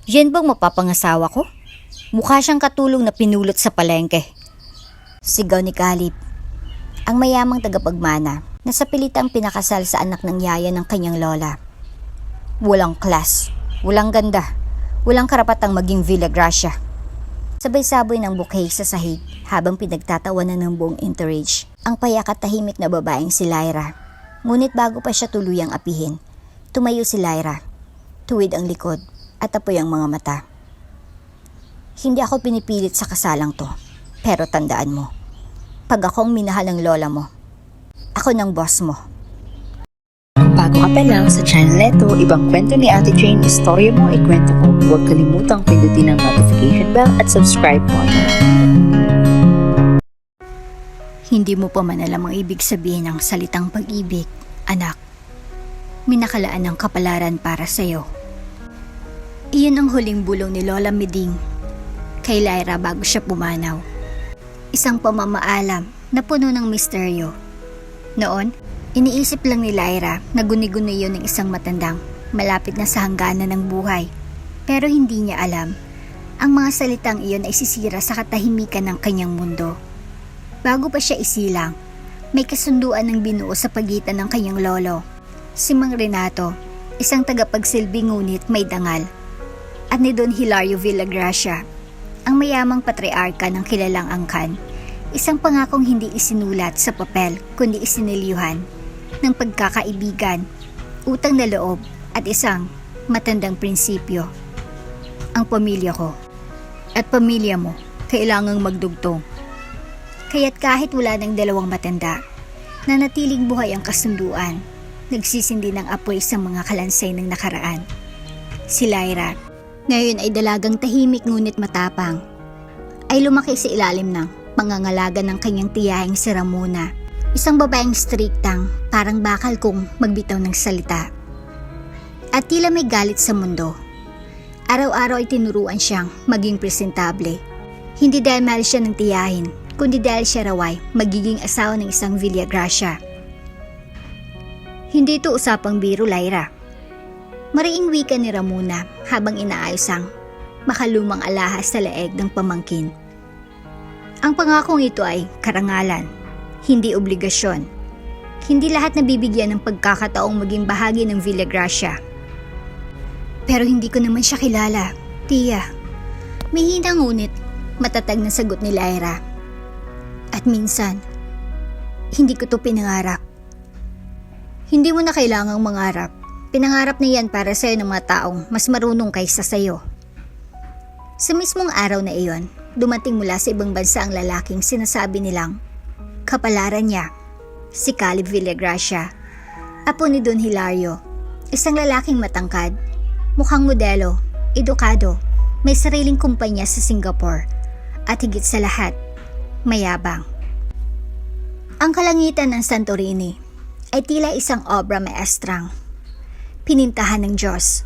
Yan bang mapapangasawa ko? Mukha siyang katulong na pinulot sa palengke. Sigaw ni Caleb, ang mayamang tagapagmana na sa pilitang pinakasal sa anak ng yaya ng kanyang lola. Walang class, walang ganda, walang karapatang maging Villa Gracia. Sabay-sabay ng bouquet sa sahig habang pinagtatawanan ng buong entourage ang payak at tahimik na babaeng si Lyra. Ngunit bago pa siya tuluyang apihin, tumayo si Lyra, tuwid ang likod at apoy ang mga mata. Hindi ako pinipilit sa kasalang to, pero tandaan mo, pag ako ang minahal ng lola mo, ako ng boss mo. Bago ka pa lang sa channel neto, ibang kwento ni Ate Jane, istorya mo, ikwento ko. Huwag kalimutang pindutin ang notification bell at subscribe button. Hindi mo pa man alam ang ibig sabihin ng salitang pag-ibig, anak. Minakalaan ng kapalaran para sa'yo. Iyon ang huling bulong ni Lola Meding kay Lyra bago siya pumanaw. Isang pamamaalam na puno ng misteryo. Noon, iniisip lang ni Lyra na guni-guni yun ng isang matandang malapit na sa hangganan ng buhay. Pero hindi niya alam, ang mga salitang iyon ay sisira sa katahimikan ng kanyang mundo. Bago pa siya isilang, may kasunduan ng binuo sa pagitan ng kanyang lolo, si Mang Renato, isang tagapagsilbi ngunit may dangal, at ni Don Hilario Villagracia, ang mayamang patriarka ng kilalang angkan, isang pangakong hindi isinulat sa papel kundi isinilyuhan ng pagkakaibigan, utang na loob at isang matandang prinsipyo. Ang pamilya ko at pamilya mo kailangang magdugtong. Kaya't kahit wala ng dalawang matanda, nanatiling buhay ang kasunduan, nagsisindi ng apoy sa mga kalansay ng nakaraan. Si Lyra, ngayon ay dalagang tahimik ngunit matapang, ay lumaki sa ilalim ng pangangalaga ng kanyang tiyahing si Ramona, isang babaeng striktang parang bakal kung magbitaw ng salita. At tila may galit sa mundo. Araw-araw ay tinuruan siyang maging presentable, hindi dahil mahal siya ng tiyahin, kundi dahil siya raw ay magiging asawa ng isang Villagracia. Hindi ito usapang biro, Lyra. Mariing wika ni Ramona habang inaayos ang makalumang alahas sa leeg ng pamangkin. Ang pangakong ito ay karangalan, hindi obligasyon. Hindi lahat nabibigyan ng pagkakataong maging bahagi ng Villagracia. Pero hindi ko naman siya kilala, tiya. Mahina ngunit matatag na sagot ni Lyra. At minsan, hindi ko to pinangarap. Hindi mo na kailangang mangarap. Pinangarap na yan para sa'yo ng mga taong mas marunong kaysa sa'yo. Sa mismong araw na iyon, dumating mula sa ibang bansa ang lalaking sinasabi nilang kapalaran niya, si Caleb Villagracia, apo ni Don Hilario, isang lalaking matangkad, mukhang modelo, edukado, may sariling kumpanya sa Singapore, at higit sa lahat, mayabang. Ang kalangitan ng Santorini ay tila isang obra maestrang, pinintahan ng Diyos,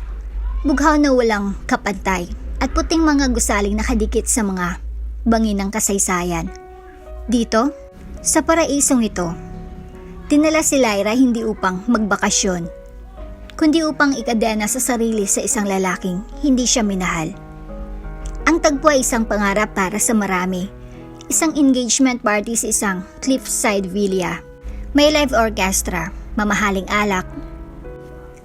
bughaw na walang kapantay at puting mga gusaling nakadikit sa mga bangin ng kasaysayan. Dito, sa paraisong ito, dinala si Lyra hindi upang magbakasyon, kundi upang ikadena sa sarili sa isang lalaking hindi siya minahal. Ang tagpo ay isang pangarap para sa marami. Isang engagement party sa isang cliffside villa. May live orchestra, mamahaling alak,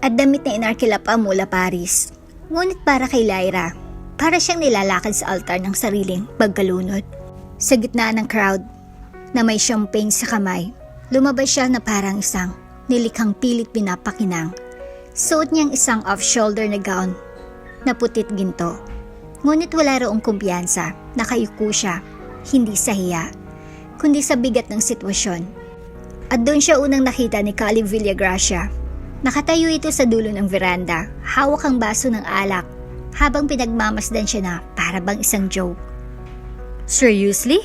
at damit na inarkila pa mula Paris. Ngunit para kay Lyra, para siyang nilalakad sa altar ng sariling pagkalunod. Sa gitna ng crowd, na may champagne sa kamay, lumabas siya na parang isang nilikhang pilit pinapakinang. Suot niyang isang off-shoulder na gown na putit ginto. Ngunit wala roong kumpiyansa, nakayuko siya. Hindi sa hiya, kundi sa bigat ng sitwasyon. At doon siya unang nakita ni Caleb Villagracia. Nakatayo ito sa dulo ng veranda, hawak ang baso ng alak, habang pinagmamasdan siya na para bang isang joke. Seriously?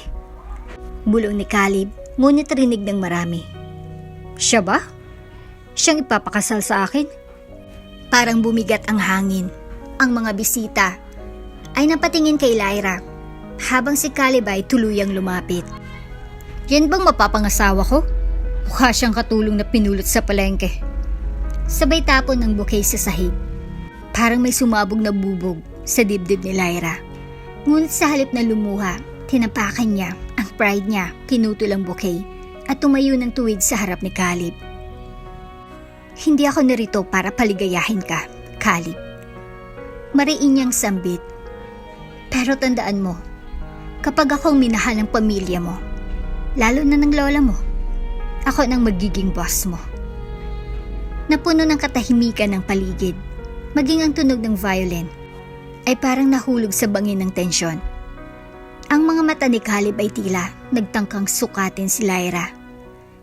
Bulong ni Caleb, ngunit rinig ng marami. Siya ba? Siyang ipapakasal sa akin? Parang bumigat ang hangin. Ang mga bisita ay napatingin kay Lyra, habang si Caleb ay tuluyang lumapit. Yan bang mapapangasawa ko? Mukha siyang katulong na pinulot sa palengke. Sabay tapon ng bouquet sa sahig. Parang may sumabog na bubog sa dibdib ni Lyra. Ngunit sa halip na lumuha, tinapakan niya ang pride niya, pinutol ang bouquet at tumayo ng tuwid sa harap ni Caleb. Hindi ako narito para paligayahin ka, Caleb. Mariin niyang sambit. Pero tandaan mo, kapag ako ang minahal ng pamilya mo, lalo na ng lola mo, ako nang magiging boss mo. Napuno ng katahimikan ng paligid, maging ang tunog ng violin ay parang nahulog sa bangin ng tensyon. Ang mga mata ni Caleb ay tila nagtangkang sukatin si Lyra.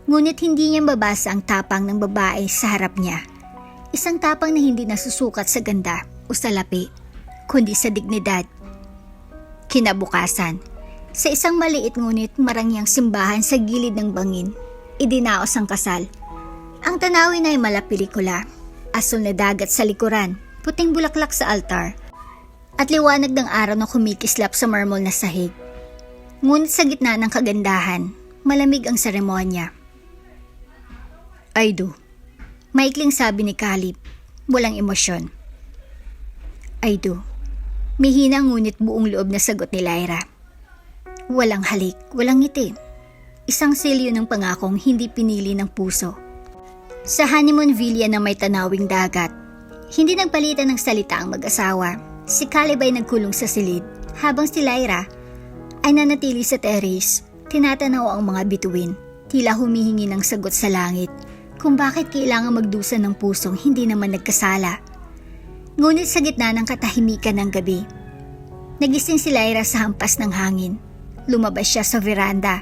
Ngunit hindi niya mabasa ang tapang ng babae sa harap niya. Isang tapang na hindi nasusukat sa ganda o sa lapi, kundi sa dignidad. Kinabukasan, sa isang maliit ngunit marangyang simbahan sa gilid ng bangin, idinaos ang kasal. Ang tanawin ay malapelikula, asul na dagat sa likuran, puting bulaklak sa altar, at liwanag ng araw na kumikislap sa marmol na sahig. Ngunit sa gitna ng kagandahan, malamig ang seremonya. I do. Maikling sabi ni Caleb, walang emosyon. I do. Mihina ngunit buong loob na sagot ni Lyra. Walang halik, walang ngiti. Isang selyo ng pangakong hindi pinili ng puso. Sa honeymoon villa na may tanawing dagat, hindi nagpalitan ng salita ang mag-asawa. Si Caleb ay nagkulong sa silid, habang si Lyra ay nanatili sa terrace, tinatanaw ang mga bituin, tila humihingi ng sagot sa langit kung bakit kailangan magdusa ng pusong hindi naman nagkasala. Ngunit sa gitna ng katahimikan ng gabi, nagising si Lyra sa hampas ng hangin. Lumabas siya sa veranda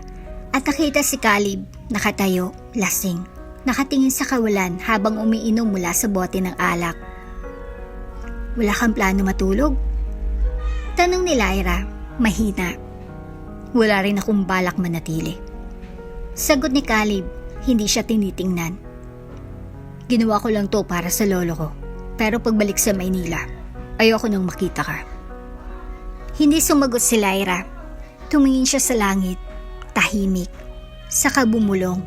at nakita si Caleb nakatayo, lasing, nakatingin sa kawalan habang umiinom mula sa bote ng alak. Wala kang plano matulog? Tanong ni Lyra, mahina. Wala rin akong balak manatili. Sagot ni Caleb, hindi siya tinitingnan. Ginawa ko lang to para sa lolo ko, pero pagbalik sa Maynila, ayoko nang makita ka. Hindi sumagot si Lyra. Tumingin siya sa langit, tahimik, saka bumulong.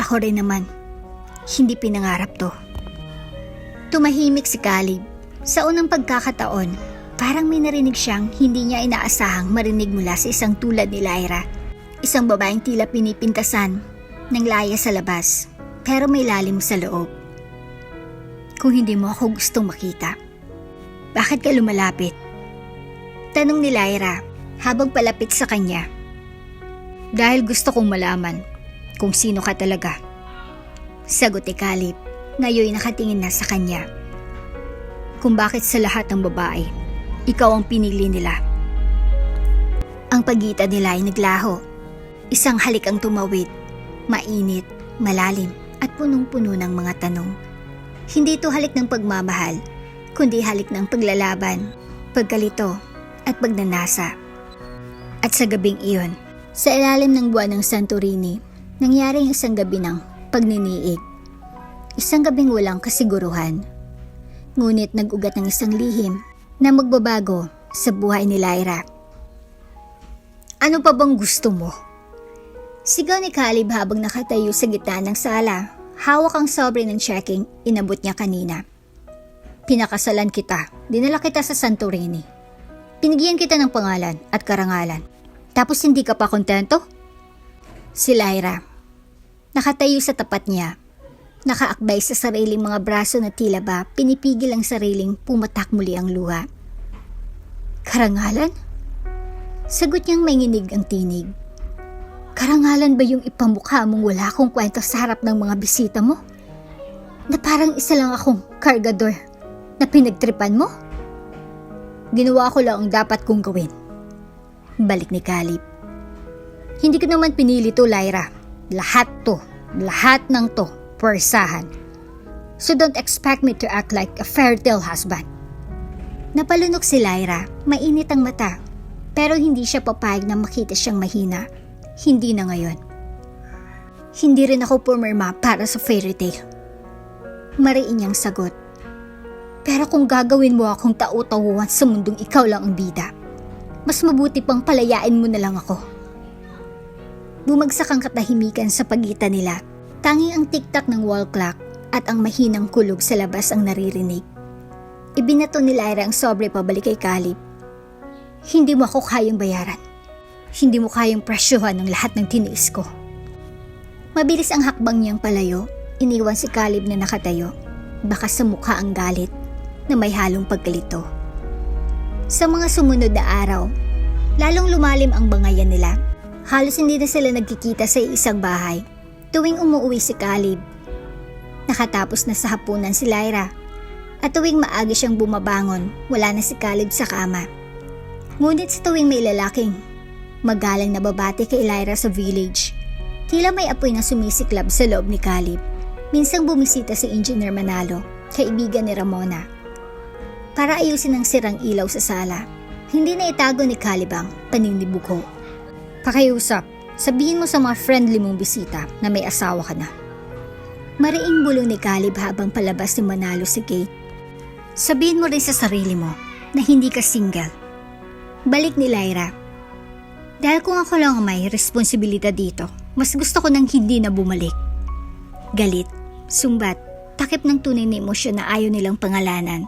Ako rin naman, hindi pinangarap to. Tumahimik si Caleb. Sa unang pagkakataon, parang may narinig siyang hindi niya inaasahang marinig mula sa isang tulad ni Lyra. Isang babaeng tila pinipintasan ng laya sa labas, pero may lalim sa loob. Kung hindi mo ako gustong makita, bakit ka lumalapit? Tanong ni Lyra habang palapit sa kanya. Dahil gusto kong malaman kung sino ka talaga. Sagot ni Caleb, ngayon nakatingin na sa kanya. Kung bakit sa lahat ng babae, ikaw ang pinili nila. Ang pagitan nila ay naglaho. Isang halik ang tumawid, mainit, malalim at punong-puno ng mga tanong. Hindi ito halik ng pagmamahal, kundi halik ng paglalaban, pagkalito at pagnanasa. At sa gabing iyon, sa ilalim ng buwan ng Santorini, nangyari ang isang gabi ng pagniniig. Isang gabing walang kasiguruhan. Ngunit nag-ugat ng isang lihim na magbabago sa buhay ni Lyra. Ano pa bang gusto mo? Sigaw ni Caleb habang nakatayo sa gitna ng sala. Hawak ang sobre ng checking, inabot niya kanina. Pinakasalan kita, dinala kita sa Santorini. Pinigyan kita ng pangalan at karangalan. Tapos hindi ka pa kontento? Si Lyra, nakatayo sa tapat niya. Nakaakbay sa sariling mga braso na tila ba pinipigil ang sariling pumatak muli ang luha. Karangalan? Sagot niyang may nginig ang tinig. Karangalan ba yung ipamukha mong wala akong kwento sa harap ng mga bisita mo? Na parang isa lang akong kargador na pinagtripan mo? Ginawa ko lang ang dapat kong gawin. Balik ni Caleb. Hindi ko naman pinili to, Lyra. Lahat ng to. Pwersahan. So don't expect me to act like a fairy tale husband. Napalunok si Lyra, mainit ang mata, pero hindi siya papayag na makita siyang mahina. Hindi na ngayon. Hindi rin ako pumirma para sa fairy tale. Mariin niyang sagot. Pero kung gagawin mo akong tau-tauhan sa mundong ikaw lang ang bida, mas mabuti pang palayain mo na lang ako. Bumagsak ang katahimikan sa pagitan nila. Tanging ang tiktak ng wall clock at ang mahinang kulog sa labas ang naririnig. Ibinato ni Lyra ang sobre pabalik kay Caleb. Hindi mo ako kayang bayaran. Hindi mo kayang presyuhan ng lahat ng tiniis ko. Mabilis ang hakbang niyang palayo. Iniwan si Caleb na nakatayo. Baka sa mukha ang galit na may halong pagkalito. Sa mga sumunod na araw, lalong lumalim ang bangayan nila. Halos hindi na sila nagkikita sa isang bahay. Tuwing umuwi si Caleb, nakatapos na sa hapunan si Lyra. At tuwing maaga siyang bumabangon, wala na si Caleb sa kama. Ngunit sa tuwing may lalaking magalang na babati kay Lyra sa village, tila may apoy na sumisiklab sa loob ni Caleb. Minsang bumisita si Engineer Manalo, kaibigan ni Ramona, para ayusin ang sirang ilaw sa sala. Hindi na itago ni Caleb ang paninibuko. Pakiusap, sabihin mo sa mga friendly mong bisita na may asawa ka na. Mariing bulong ni Caleb habang palabas ni Manalo sa gate. Sabihin mo rin sa sarili mo na hindi ka single. Balik ni Lyra. Dahil kung ako lang ang may responsibilidad dito, mas gusto ko nang hindi na bumalik. Galit, sumbat, takip ng tunay na emosyon na ayaw nilang pangalanan.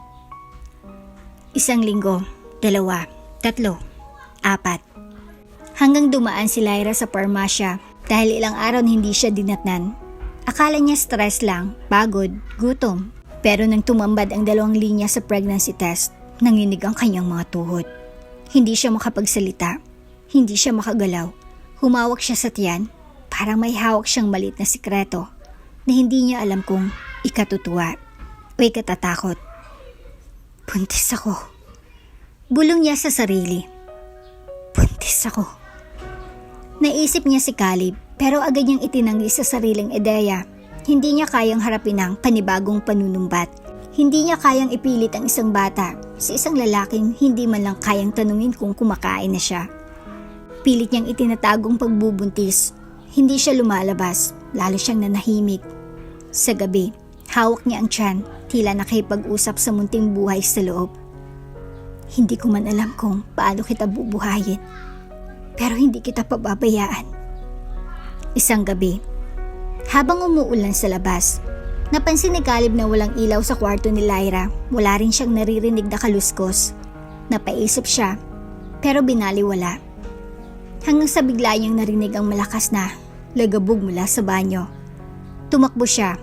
1 linggo, 2, 3, 4. Hanggang dumaan si Lyra sa parmasya dahil ilang araw na hindi siya dinatnan. Akala niya stress lang, pagod, gutom. Pero nang tumambad ang 2 linya sa pregnancy test, nanginig ang kanyang mga tuhod. Hindi siya makapagsalita, hindi siya makagalaw. Humawak siya sa tiyan, parang may hawak siyang maliit na sikreto na hindi niya alam kung ikatutuwa o ikatatakot. Buntis ako. Bulong niya sa sarili. Buntis ako. Naisip niya si Caleb pero agad niyang itinanggi sa sariling ideya. Hindi niya kayang harapin ang panibagong panunumbat. Hindi niya kayang ipilit ang isang bata sa isang lalaking hindi man lang kayang tanungin kung kumakain na siya. Pilit niyang itinatagong pagbubuntis. Hindi siya lumalabas, lalo siyang nanahimik. Sa gabi, hawak niya ang tiyan, tila nakipag-usap sa munting buhay sa loob. Hindi ko man alam kung paano kita bubuhayin, pero hindi kita pababayaan. Isang gabi, habang umuulan sa labas, napansin ni Caleb na walang ilaw sa kwarto ni Lyra. Wala rin siyang naririnig na kaluskos. Napaisip siya, pero binaliwala. Hanggang sa bigla niyang narinig ang malakas na lagabog mula sa banyo. Tumakbo siya,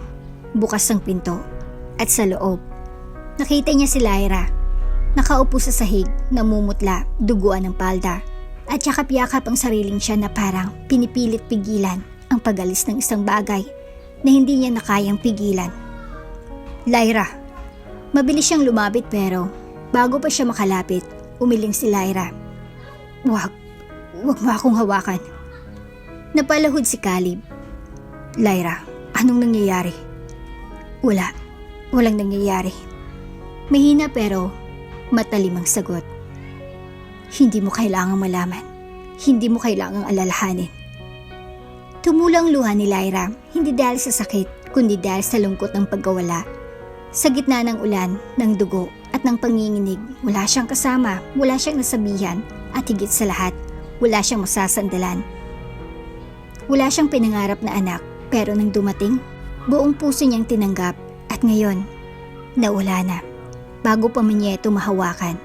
bukas ang pinto, at sa loob, nakita niya si Lyra. Nakaupo sa sahig, namumutla, duguan ng palda, at yakap-yakap ang sariling siya na parang pinipilit pigilan ang pag-alis ng isang bagay na hindi niya nakayang pigilan. Lyra! Mabilis siyang lumapit pero bago pa siya makalapit, umiling si Lyra. Wag mo akong hawakan. Napalahod si Caleb. Lyra, anong nangyayari? Walang nangyayari. Mahina pero matalim ang sagot. Hindi mo kailangang malaman. Hindi mo kailangang alalahanin. Tumulang luha ni Lyra, hindi dahil sa sakit, kundi dahil sa lungkot ng pagkawala. Sa gitna ng ulan, ng dugo, at ng panginginig, wala siyang kasama, wala siyang nasabihan, at higit sa lahat, wala siyang masasandalan. Wala siyang pinangarap na anak, pero nang dumating, buong puso niyang tinanggap, at ngayon, nawala na, bago pa man niya ito mahawakan.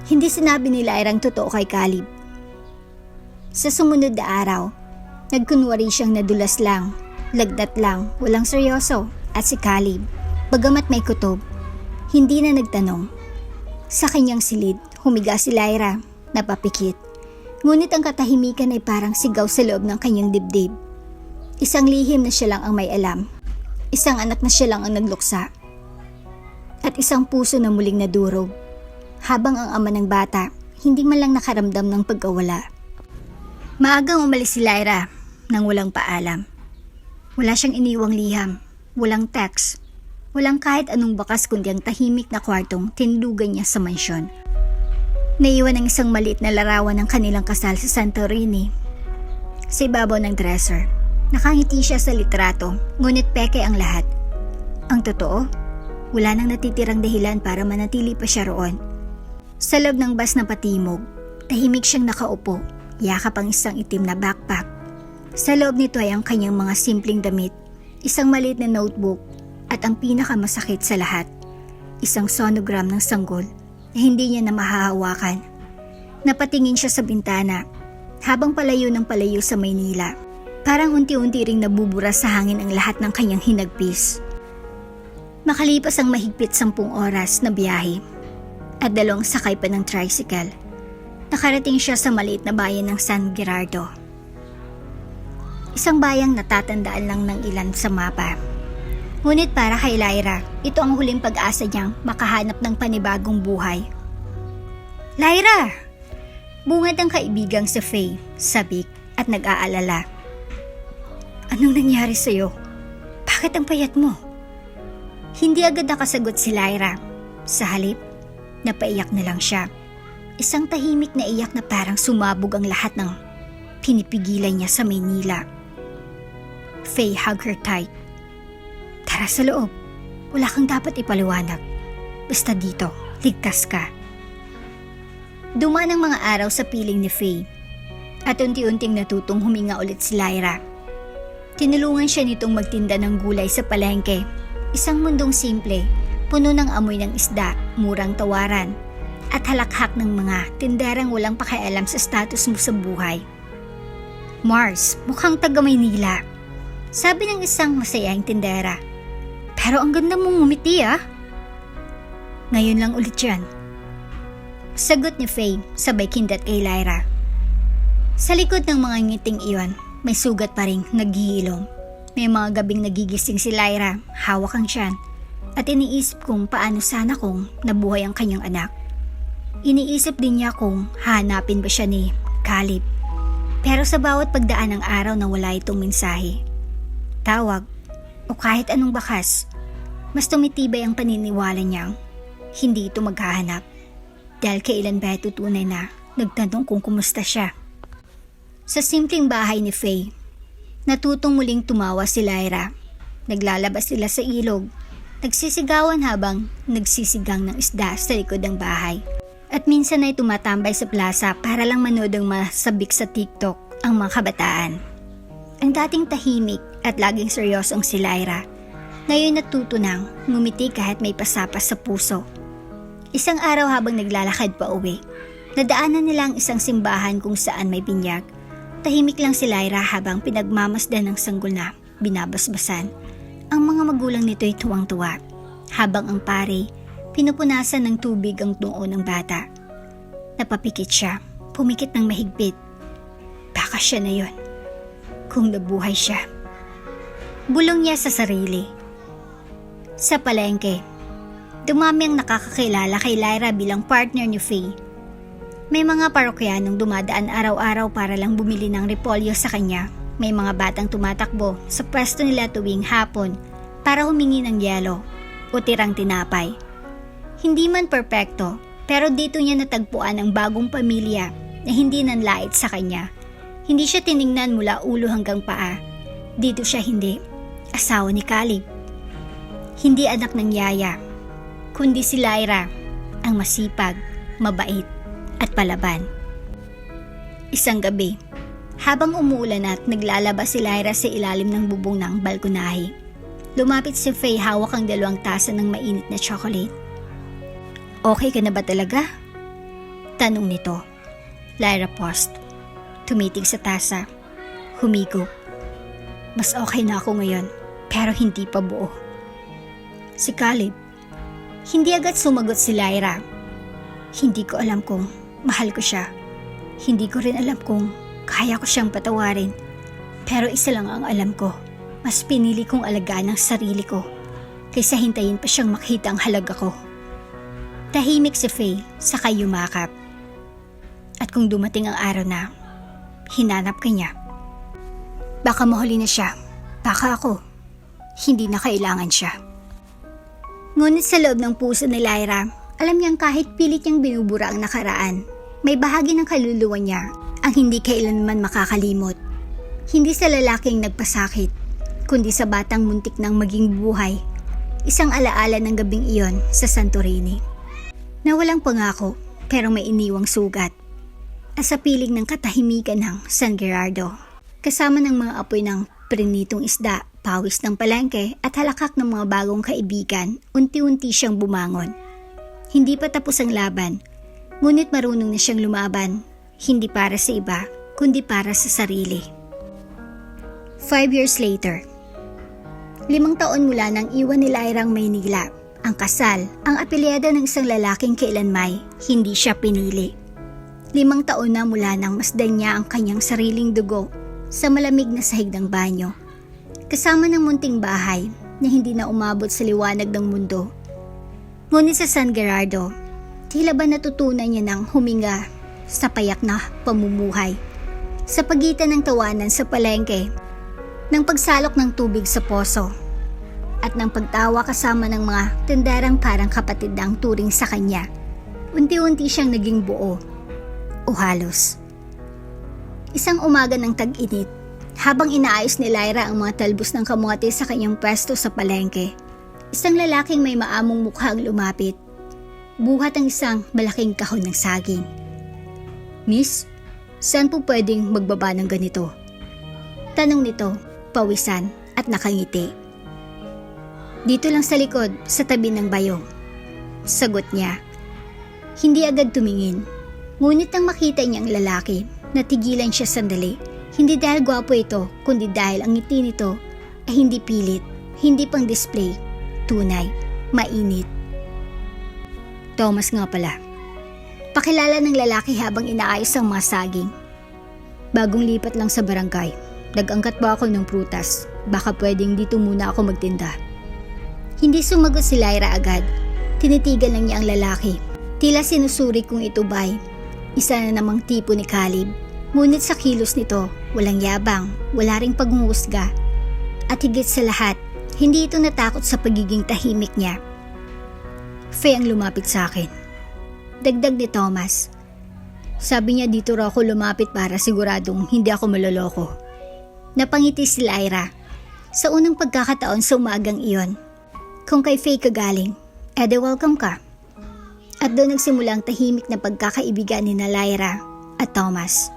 Hindi sinabi ni Lyra ang totoo kay Caleb. Sa sumunod na araw, nagkunwari siyang nadulas lang, lagnat lang, walang seryoso, at si Caleb, bagamat may kutob, hindi na nagtanong. Sa kanyang silid, humiga si Lyra, napapikit. Ngunit ang katahimikan ay parang sigaw sa loob ng kanyang dibdib. Isang lihim na siya lang ang may alam, isang anak na siya lang ang nagluksa, at isang puso na muling nadurog. Habang ang ama ng bata, hindi man lang nakaramdam ng pagkawala. Maagang umalis si Lyra nang walang paalam. Wala siyang iniwang liham, walang text, walang kahit anong bakas kundi ang tahimik na kwartong tinlugan niya sa mansyon. Naiwan ang isang maliit na larawan ng kanilang kasal sa Santorini. Sa ibabaw ng dresser, nakangiti siya sa litrato, ngunit peke ang lahat. Ang totoo, wala nang natitirang dahilan para manatili pa siya roon. Sa loob ng bus na patimog, tahimik siyang nakaupo, yakap ang isang itim na backpack. Sa loob nito ay ang kanyang mga simpleng damit, isang maliit na notebook, at ang pinakamasakit sa lahat, isang sonogram ng sanggol na hindi niya na mahahawakan. Napatingin siya sa bintana habang palayo ng palayo sa Maynila. Parang unti-unti ring nabubura sa hangin ang lahat ng kanyang hinagpis. Makalipas ang mahigpit 10 oras na biyahe at 2 sakay pa ng tricycle, nakarating siya sa maliit na bayan ng San Gerardo. Isang bayang natatandaan lang ng ilan sa mapa. Ngunit para kay Lyra, ito ang huling pag-asa niyang makahanap ng panibagong buhay. Lyra! Bungad ang kaibigang si Faye, sabik at nag-aalala. Anong nangyari sa'yo? Bakit ang payat mo? Hindi agad nakasagot si Lyra. Sa halip, napaiyak na lang siya. Isang tahimik na iyak na parang sumabog ang lahat ng pinipigilan niya sa Maynila. Faye hugged her tight. Tara sa loob. Wala kang dapat ipaliwanag. Basta dito, ligtas ka. Dumaan ang mga araw sa piling ni Faye at unti-unting natutong huminga ulit si Lyra. Tinulungan siya nitong magtinda ng gulay sa palengke. Isang mundong simple, puno ng amoy ng isda, murang tawaran, at halakhak ng mga tinderang walang pakialam sa status mo sa buhay. Mars, mukhang taga Maynila, sabi ng isang masayang tindera. Pero ang ganda mong ngumiti ah. Ngayon lang ulit yan. Sagot ni Faye, sabay kindat kay Lyra. Sa likod ng mga ngiting iyon, may sugat pa ring naghihilom. May mga gabing nagigising si Lyra, hawak ang tiyan, at iniisip kung paano sana kung nabuhay ang kanyang anak. Iniisip din niya kung hahanapin ba siya ni Caleb. Pero sa bawat pagdaan ng araw na wala itong mensahe, tawag, o kahit anong bakas, mas tumitibay ang paniniwala niyang hindi ito maghahanap. Dahil kailan ba ito tunay na nagtanong kung kumusta siya. Sa simpleng bahay ni Faye, natutong muling tumawa si Lyra. Naglalabas sila sa ilog, nagsisigawan habang nagsisigang ng isda sa likod ng bahay. At minsan ay tumatambay sa plaza para lang manood ng masabik sa TikTok ang mga kabataan. Ang dating tahimik at laging seryosong si Lyra, ngayon natuto nang ngumiti kahit may pasapas sa puso. Isang araw habang naglalakad pa uwi, nadaanan nila ang isang simbahan kung saan may binyag. Tahimik lang si Lyra habang pinagmamasdan ng sanggol na binabasbasan. Ang mga magulang nito ay tuwang-tuwa, habang ang pare pinupunasan ng tubig ang tungo ng bata. Napapikit siya, pumikit ng mahigpit. Baka siya na yon, kung nabuhay siya. Bulong niya sa sarili. Sa palengke, dumami ang nakakakilala kay Lyra bilang partner ni Faye. May mga parokyanong dumadaan araw-araw para lang bumili ng repolyo sa kanya. May mga batang tumatakbo sa pwesto nila tuwing hapon para humingi ng yelo o tirang tinapay. Hindi man perpekto, pero dito niya natagpuan ang bagong pamilya na hindi nanlait sa kanya. Hindi siya tiningnan mula ulo hanggang paa. Dito siya hindi asawa ni Caleb. Hindi anak ng yaya, kundi si Lyra, ang masipag, mabait, at palaban. Isang gabi, habang umuulan at naglalabas si Lyra sa ilalim ng bubong ng balkonahe, lumapit si Faye hawak ang 2 tasa ng mainit na chocolate. Okay ka na ba talaga? Tanong nito. Lyra paused. Tumitig sa tasa. Humigop. Mas okay na ako ngayon, pero hindi pa buo. Si Caleb. Hindi agad sumagot si Lyra. Hindi ko alam kung mahal ko siya. Hindi ko rin alam kung kaya ko siyang patawarin. Pero isa lang ang alam ko. Mas pinili kong alagaan ang sarili ko kaysa hintayin pa siyang makita ang halaga ko. Tahimik si Faye, saka yumakap. At kung dumating ang araw na hinanap ka niya, baka mahuli na siya, baka ako, hindi na kailangan siya. Ngunit sa loob ng puso ni Lyra, alam niyang kahit pilit niyang binubura ang nakaraan, may bahagi ng kaluluwa niya ang hindi kailanman makakalimot. Hindi sa lalaking nagpasakit, kundi sa batang muntik nang maging buhay. Isang alaala ng gabing iyon sa Santorini, na walang pangako pero may iniwang sugat. At sa piling ng katahimikan ng San Gerardo, kasama ng mga apoy ng prinitong isda, Pawis ng palengke at halakak ng mga bagong kaibigan, unti-unti siyang bumangon. Hindi pa tapos ang laban, ngunit marunong na siyang lumaban, hindi para sa iba, kundi para sa sarili. 5 years later. 5 taon mula nang iwan ni Lyra ang Maynila, ang kasal, ang apelyado ng isang lalaking kailanmay, hindi siya pinili. 5 taon na mula nang masdan niya ang kanyang sariling dugo sa malamig na sahig ng banyo, kasama ng munting bahay na hindi na umabot sa liwanag ng mundo. Ngunit sa San Gerardo, tila ba natutunan niya ng huminga sa payak na pamumuhay, sa pagitan ng tawanan sa palengke, ng pagsalok ng tubig sa poso, at ng pagtawa kasama ng mga tenderang parang kapatid na ang turing sa kanya. Unti-unti siyang naging buo, o halos. Isang umaga ng tag-init, habang inaayos ni Lyra ang mga talbos ng kamote sa kanyang pwesto sa palengke, isang lalaking may maamong mukha ang lumapit. Buhat ang isang malaking kahon ng saging. "Miss, saan po pwedeng magbaba ng ganito?" Tanong nito, pawisan at nakangiti. "Dito lang sa likod, sa tabi ng bayong." Sagot niya. Hindi agad tumingin. Ngunit nang makita niya ang lalaki, natigilan siya sandali. Hindi dahil gwapo ito, kundi dahil ang ngiti nito ay hindi pilit, hindi pang display, tunay, mainit. "Thomas nga pala." Pakilala ng lalaki habang inaayos ang mga saging. "Bagong lipat lang sa barangay. Nag-angkat ba ako ng prutas? Baka pwedeng dito muna ako magtinda." Hindi sumagot si Lyra agad. Tinitigan lang niya ang lalaki. Tila sinusuri kung ito ba'y isa na namang tipo ni Caleb. Ngunit sa kilos nito, walang yabang, wala ring paghuhusga. At higit sa lahat, hindi ito natakot sa pagiging tahimik niya. "Faye ang lumapit sa akin." Dagdag ni Thomas. "Sabi niya dito raw ako lumapit para siguradong hindi ako maloloko." Napangiti si Lyra. Sa unang pagkakataon sa umagang iyon, kung kay Faye ka galing, edi welcome ka. At doon nagsimula ang tahimik na pagkakaibigan ni Lyra at Thomas.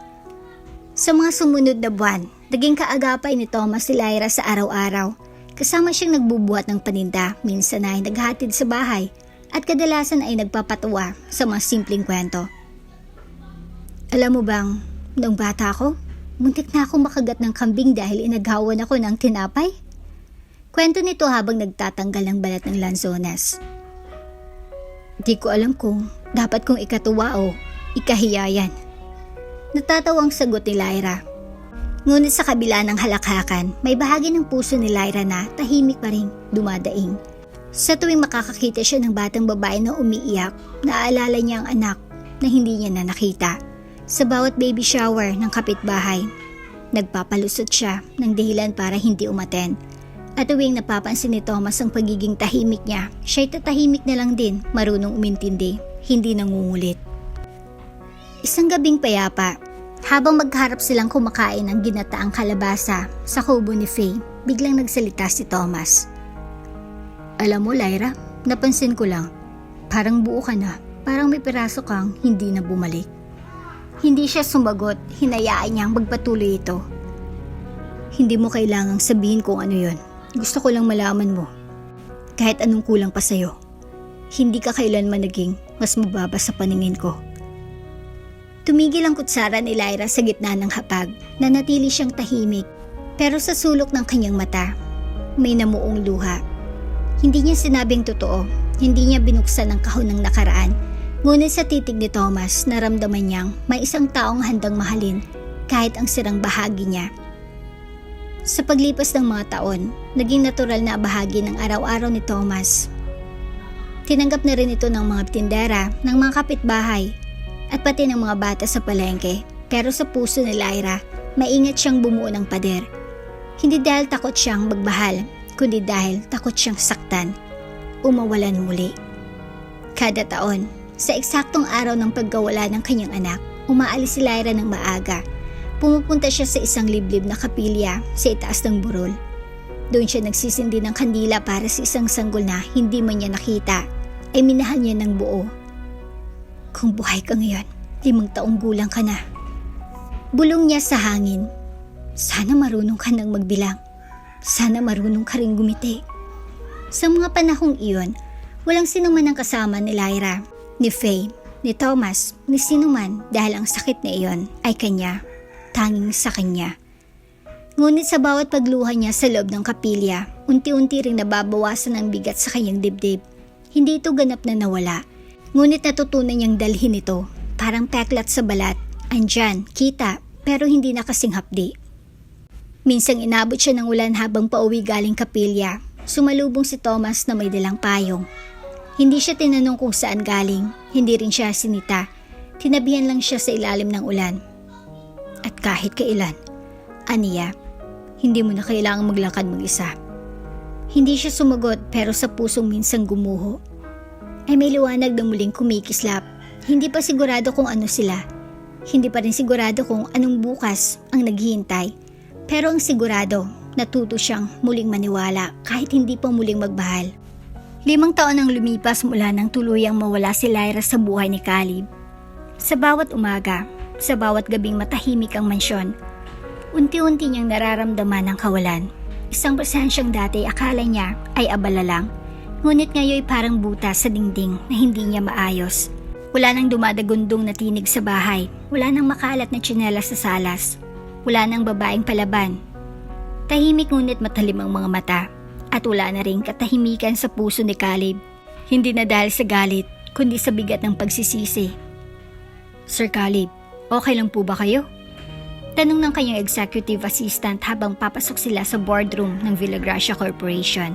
Sa mga sumunod na buwan, naging kaagapay ni Thomas si Lyra sa araw-araw. Kasama siyang nagbubuhat ng paninda, minsan ay naghatid sa bahay, at kadalasan ay nagpapatuwa sa mga simpleng kwento. "Alam mo bang, noong bata ako, muntik na akong makagat ng kambing dahil inaghawan ako ng tinapay?" Kwento nito habang nagtatanggal ng balat ng lanzones. "Di ko alam kung dapat kong ikatuwa o ikahiya yan." Natatawang sagot ni Lyra. Ngunit sa kabila ng halakhakan, may bahagi ng puso ni Lyra na tahimik pa rin dumadaing. Sa tuwing makakakita siya ng batang babae na umiiyak, naaalala niya ang anak na hindi niya na nakita. Sa bawat baby shower ng kapitbahay, nagpapalusot siya ng dahilan para hindi umattend. At tuwing napapansin ni Thomas ang pagiging tahimik niya, siya'y tatahimik na lang din, marunong umintindi, hindi nangungulit. Isang gabing payapa, habang magharap silang kumakain ng ginataang kalabasa sa kubo ni Faye, biglang nagsalita si Thomas. "Alam mo Lyra, napansin ko lang, parang buo ka na, parang may piraso kang hindi na bumalik." Hindi siya sumagot, hinayaan niyang magpatuloy ito. "Hindi mo kailangang sabihin kung ano yon. Gusto ko lang malaman mo. Kahit anong kulang pa sa'yo, hindi ka kailanman naging mas mababa sa paningin ko." Tumigil ang kutsara ni Lyra sa gitna ng hapag, nanatili siyang tahimik, pero sa sulok ng kanyang mata, may namuong luha. Hindi niya sinabing totoo, hindi niya binuksan ang kahon ng nakaraan, ngunit sa titig ni Thomas, naramdaman niyang may isang taong handang mahalin kahit ang sirang bahagi niya. Sa paglipas ng mga taon, naging natural na bahagi ng araw-araw ni Thomas. Tinanggap na rin ito ng mga tindera, ng mga kapitbahay, at pati ng mga bata sa palengke. Pero sa puso ni Lyra, maingat siyang bumuo ng pader. Hindi dahil takot siyang magbahal, kundi dahil takot siyang saktan, umawalan muli. Kada taon, sa eksaktong araw ng pagkawala ng kanyang anak, umaalis si Lyra ng maaga. Pumupunta siya sa isang liblib na kapilya sa itaas ng burol. Doon siya nagsisindi ng kandila para sa isang sanggol na hindi man niya nakita, ay minahal niya ng buo. "Kung buhay ka ngayon, 5 taong gulang ka na." Bulong niya sa hangin. "Sana marunong ka nang magbilang." Sana marunong ka rin gumiti. Sa mga panahong iyon, walang sinuman ang kasama ni Lyra, ni Faye, ni Thomas, ni sinuman dahil ang sakit na iyon ay kanya, tanging sa kanya. Ngunit sa bawat pagluha niya sa loob ng kapilya, unti-unti ring nababawasan ang bigat sa kanyang dibdib. Hindi ito ganap na nawala, ngunit natutunan niyang dalhin ito, parang peklat sa balat, andyan, kita, pero hindi na kasing hapdi. Minsang inabot siya ng ulan habang pauwi galing kapilya. Sumalubong si Thomas na may dalang payong. Hindi siya tinanong kung saan galing, hindi rin siya sinita. Tinabihan lang siya sa ilalim ng ulan. At kahit kailan, aniya, hindi mo na kailangang maglakad mag-isa. Hindi siya sumagot pero sa pusong minsang gumuho. Ay may liwanag na muling kumikislap. Hindi pa sigurado kung ano sila. Hindi pa rin sigurado kung anong bukas ang naghihintay. Pero ang sigurado, natuto siyang muling maniwala kahit hindi pa muling magbahal. 5 taon ang lumipas mula nang tuluyang mawala si Lyra sa buhay ni Caleb. Sa bawat umaga, sa bawat gabing matahimik ang mansyon, unti-unti niyang nararamdaman ang kawalan. Isang presensyang dati akala niya ay abala lang, ngunit ngayon parang butas sa dingding na hindi niya maayos. Wala nang dumadagundong na tinig sa bahay, wala nang makalat na tsinelas sa salas. Wala nang babaeng palaban. Tahimik ngunit matalim ang mga mata at wala na ring katahimikan sa puso ni Caleb. Hindi na dahil sa galit kundi sa bigat ng pagsisisi. Sir Caleb, okay lang po ba kayo? Tanong ng kanyang executive assistant habang papasok sila sa boardroom ng Villagracia Corporation.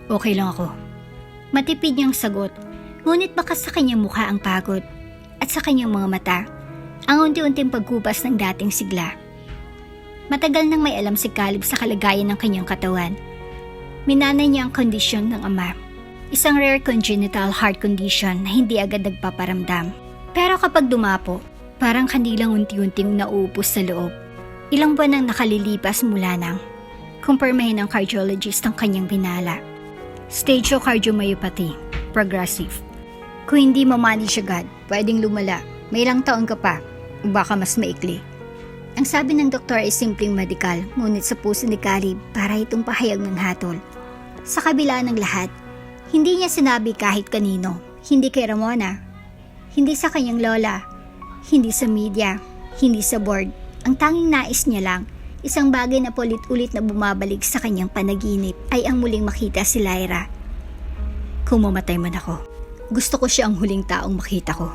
Okay lang ako. Matipid niyang sagot, ngunit baka sa kanyang mukha ang pagod at sa kanyang mga mata ang unti-unting pagkupas ng dating sigla. Matagal nang may alam si Caleb sa kalagayan ng kanyang katawan. Minanay niya ang kondisyon ng ama. Isang rare congenital heart condition na hindi agad nagpaparamdam. Pero kapag dumapo, parang kanilang unti-unting nauupos sa loob. Ilang buwan nang nakalilipas mula nang kumpirmahin ng cardiologist ang kanyang binala. Stage 2 cardiomyopathy, progressive. Kung hindi mamanage agad, pwedeng lumala. May ilang taon ka pa, baka mas maikli. Ang sabi ng doktor ay simpleng medical, ngunit sa puso ni Caleb para itong pahayag ng hatol. Sa kabila ng lahat, hindi niya sinabi kahit kanino, hindi kay Ramona, hindi sa kanyang lola, hindi sa media, hindi sa board. Ang tanging nais niya lang, isang bagay na paulit-ulit na bumabalik sa kanyang panaginip ay ang muling makita si Lyra. Kung mamatay man ako, gusto ko siya ang huling taong makita ko.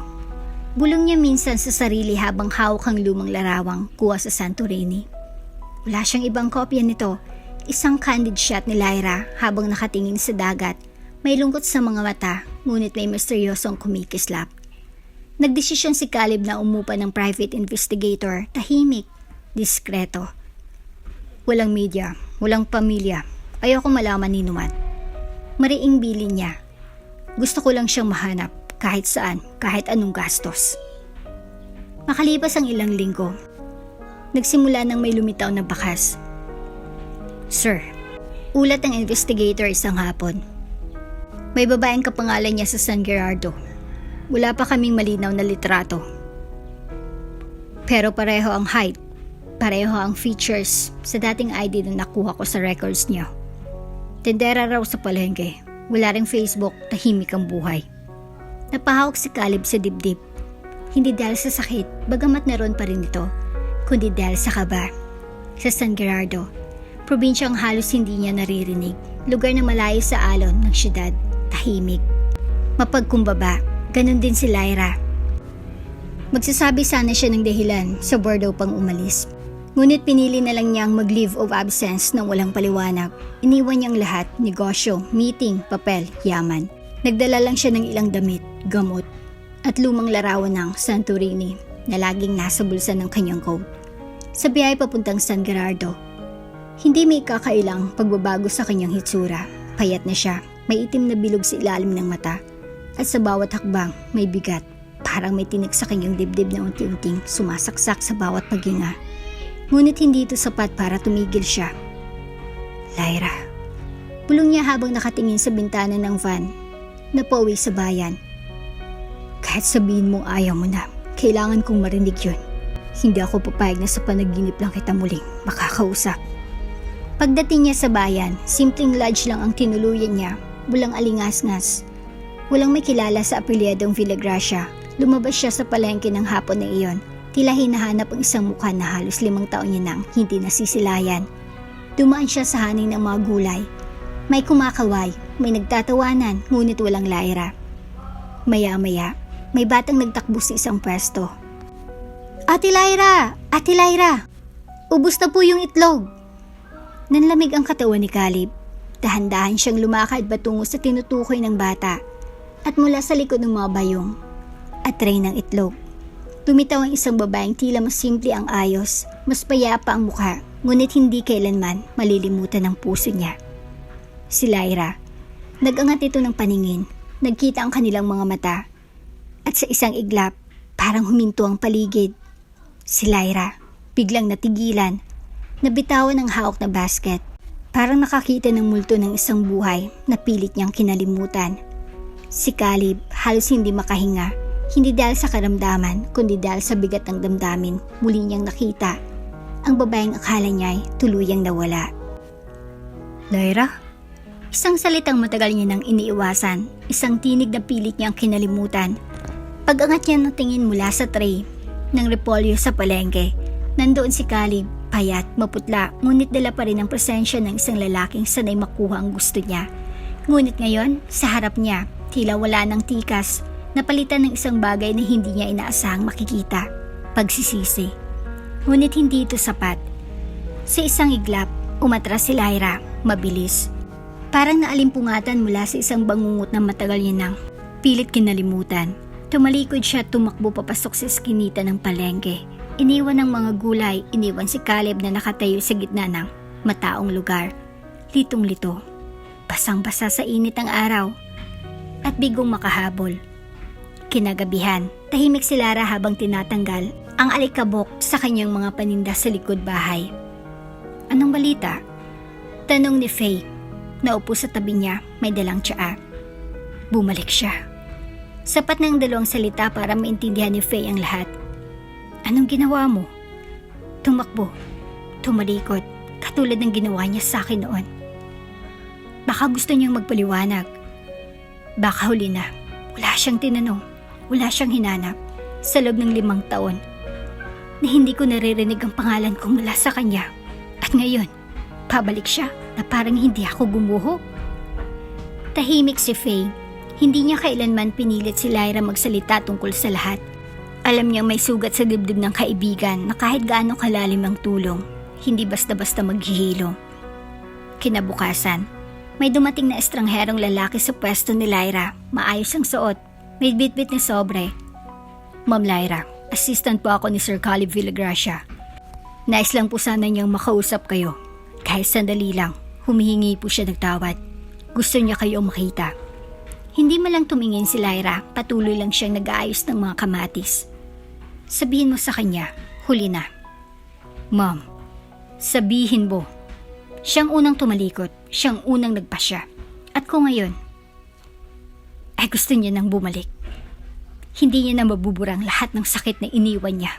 Bulong niya minsan sa sarili habang hawak ang lumang larawang kuha sa Santorini. Wala siyang ibang kopya nito, isang candid shot ni Lyra habang nakatingin sa dagat. May lungkot sa mga mata, ngunit may misteryosong kumikislap. Nagdesisyon si Caleb na umupa ng private investigator, tahimik, diskreto. Walang media, walang pamilya, ayoko malaman ni Numan. Mariing bilin niya. Gusto ko lang siyang mahanap. Kahit saan, kahit anong gastos. Makalipas ang ilang linggo, nagsimula nang may lumitaw na bakas. Sir, ulat ng investigator isang hapon. May babaeng kapangalan niya sa San Gerardo. Wala pa kaming malinaw na litrato. Pero pareho ang height, pareho ang features sa dating ID na nakuha ko sa records niya. Tendera raw sa palengke, wala ring Facebook, tahimik ang buhay. Napahawak si Caleb sa dibdib. Hindi dahil sa sakit, bagamat naroon pa rin ito, kundi dahil sa kaba. Sa San Gerardo, probinsyang halos hindi niya naririnig, lugar na malayo sa alon ng syudad, tahimik. Mapagkumbaba, ganun din si Lyra. Magsasabi sana siya ng dahilan sa Bordeaux pang umalis. Ngunit pinili na lang niyang mag-leave of absence nang walang paliwanag. Iniwan niyang lahat, negosyo, meeting, papel, yaman. Nagdala lang siya ng ilang damit, gamot, at lumang larawan ng Santorini na laging nasa bulsa ng kanyang coat. Sa biyahe papuntang San Gerardo, hindi may kakailang pagbabago sa kanyang hitsura. Payat na siya, may itim na bilog sa ilalim ng mata, at sa bawat hakbang may bigat, parang may tinik sa kanyang dibdib na unti-unting sumasaksak sa bawat paghinga. Ngunit hindi ito sapat para tumigil siya. Lyra, bulong niya habang nakatingin sa bintana ng van na pauwi sa bayan. Kahit sabihin mong ayaw mo na, kailangan kong marinig yun. Hindi ako papayag na sa panaginip lang kita muling makakausap. Pagdating niya sa bayan, simpleng lodge lang ang tinuluyan niya, walang alingas-ngas. Walang may kilala sa apelyedong Villagracia. Lumabas siya sa palengke ng hapon na iyon. Tila hinahanap ang isang mukha na halos 5 taon niya nang hindi nasisilayan. Dumaan siya sa haning ng mga gulay. May kumakaway, may nagtatawanan, ngunit walang Lyra. Maya-maya, may batang nagtakbo sa isang pwesto. Ate Lyra! Ate Lyra! Ubus na po yung itlog! Nanlamig ang katawan ni Caleb. Dahan-dahan siyang lumakad patungo sa tinutukoy ng bata at mula sa likod ng mga bayong at tray ng itlog. Lumitaw ang isang babaeng tila mas simple ang ayos, mas payapa ang mukha, ngunit hindi kailanman malilimutan ng puso niya. Si Lyra. Nag-angat ito ng paningin, nagkita ang kanilang mga mata, at sa isang iglap, parang huminto ang paligid. Si Lyra, biglang natigilan, nabitawan ang hawak na basket, parang nakakita ng multo ng isang buhay na pilit niyang kinalimutan. Si Caleb halos hindi makahinga. Hindi dahil sa karamdaman, kundi dahil sa bigat ng damdamin, muli niyang nakita ang babaeng akala niya'y tuluyang nawala. Lyra? Isang salitang matagal niya nang iniiwasan, isang tinig na pilit niyang kinalimutan. Pag-angat niya ng tingin mula sa tray ng repolyo sa palengke, nandoon si Caleb, payat, maputla, ngunit dala pa rin ang presensya ng isang lalaking sanay makuha ang gusto niya. Ngunit ngayon, sa harap niya, tila wala ng tikas, napalitan ng isang bagay na hindi niya inaasahang makikita, pagsisisi. Ngunit hindi ito sapat. Sa isang iglap, umatras si Lyra, mabilis. Parang naalimpungatan mula sa isang bangungot na matagal niya nang pilit kinalimutan. Tumalikod siya at tumakbo papasok sa eskinita ng palengke. Iniwan ng mga gulay, iniwan si Caleb na nakatayo sa gitna ng mataong lugar. Litong-lito, basang-basa sa init ng araw, at bigong makahabol. Kinagabihan, tahimik si Lara habang tinatanggal ang alikabok sa kanyang mga paninda sa likod bahay. Anong balita? Tanong ni Faye. Naupo sa tabi niya, may dalang tsaa. Bumalik siya. Sapat ng 2 salita para maintindihan ni Faye ang lahat. Anong ginawa mo? Tumakbo, tumalikod, katulad ng ginawa niya sa akin noon. Baka gusto niyang magpaliwanag. Baka huli na. Wala siyang tinanong. Wala siyang hinanap sa loob ng 5 taon na hindi ko naririnig ang pangalan ko mula sa kanya. At ngayon, pabalik siya na parang hindi ako gumuho. Tahimik si Faye. Hindi niya kailanman pinilit si Lyra magsalita tungkol sa lahat. Alam niyang may sugat sa dibdib ng kaibigan na kahit gaano kalalim ang tulong, hindi basta-basta maghihilom. Kinabukasan, may dumating na estrangherong lalaki sa pwesto ni Lyra. Maayos ang suot. May bitbit ni sobre. Ma'am Lyra, assistant po ako ni Sir Caleb Villagracia. Nais lang po sana niyang makausap kayo. Kahit sandali lang, humihingi po siya ng tawad. Gusto niya kayo makita. Hindi man lang tumingin si Lyra, patuloy lang siyang nag-aayos ng mga kamatis. Sabihin mo sa kanya, huli na. Ma'am, sabihin mo. Siyang unang tumalikod, siyang unang nagpasya. At kung ngayon, ay gusto niya nang bumalik. Hindi niya na mabuburang lahat ng sakit na iniwan niya.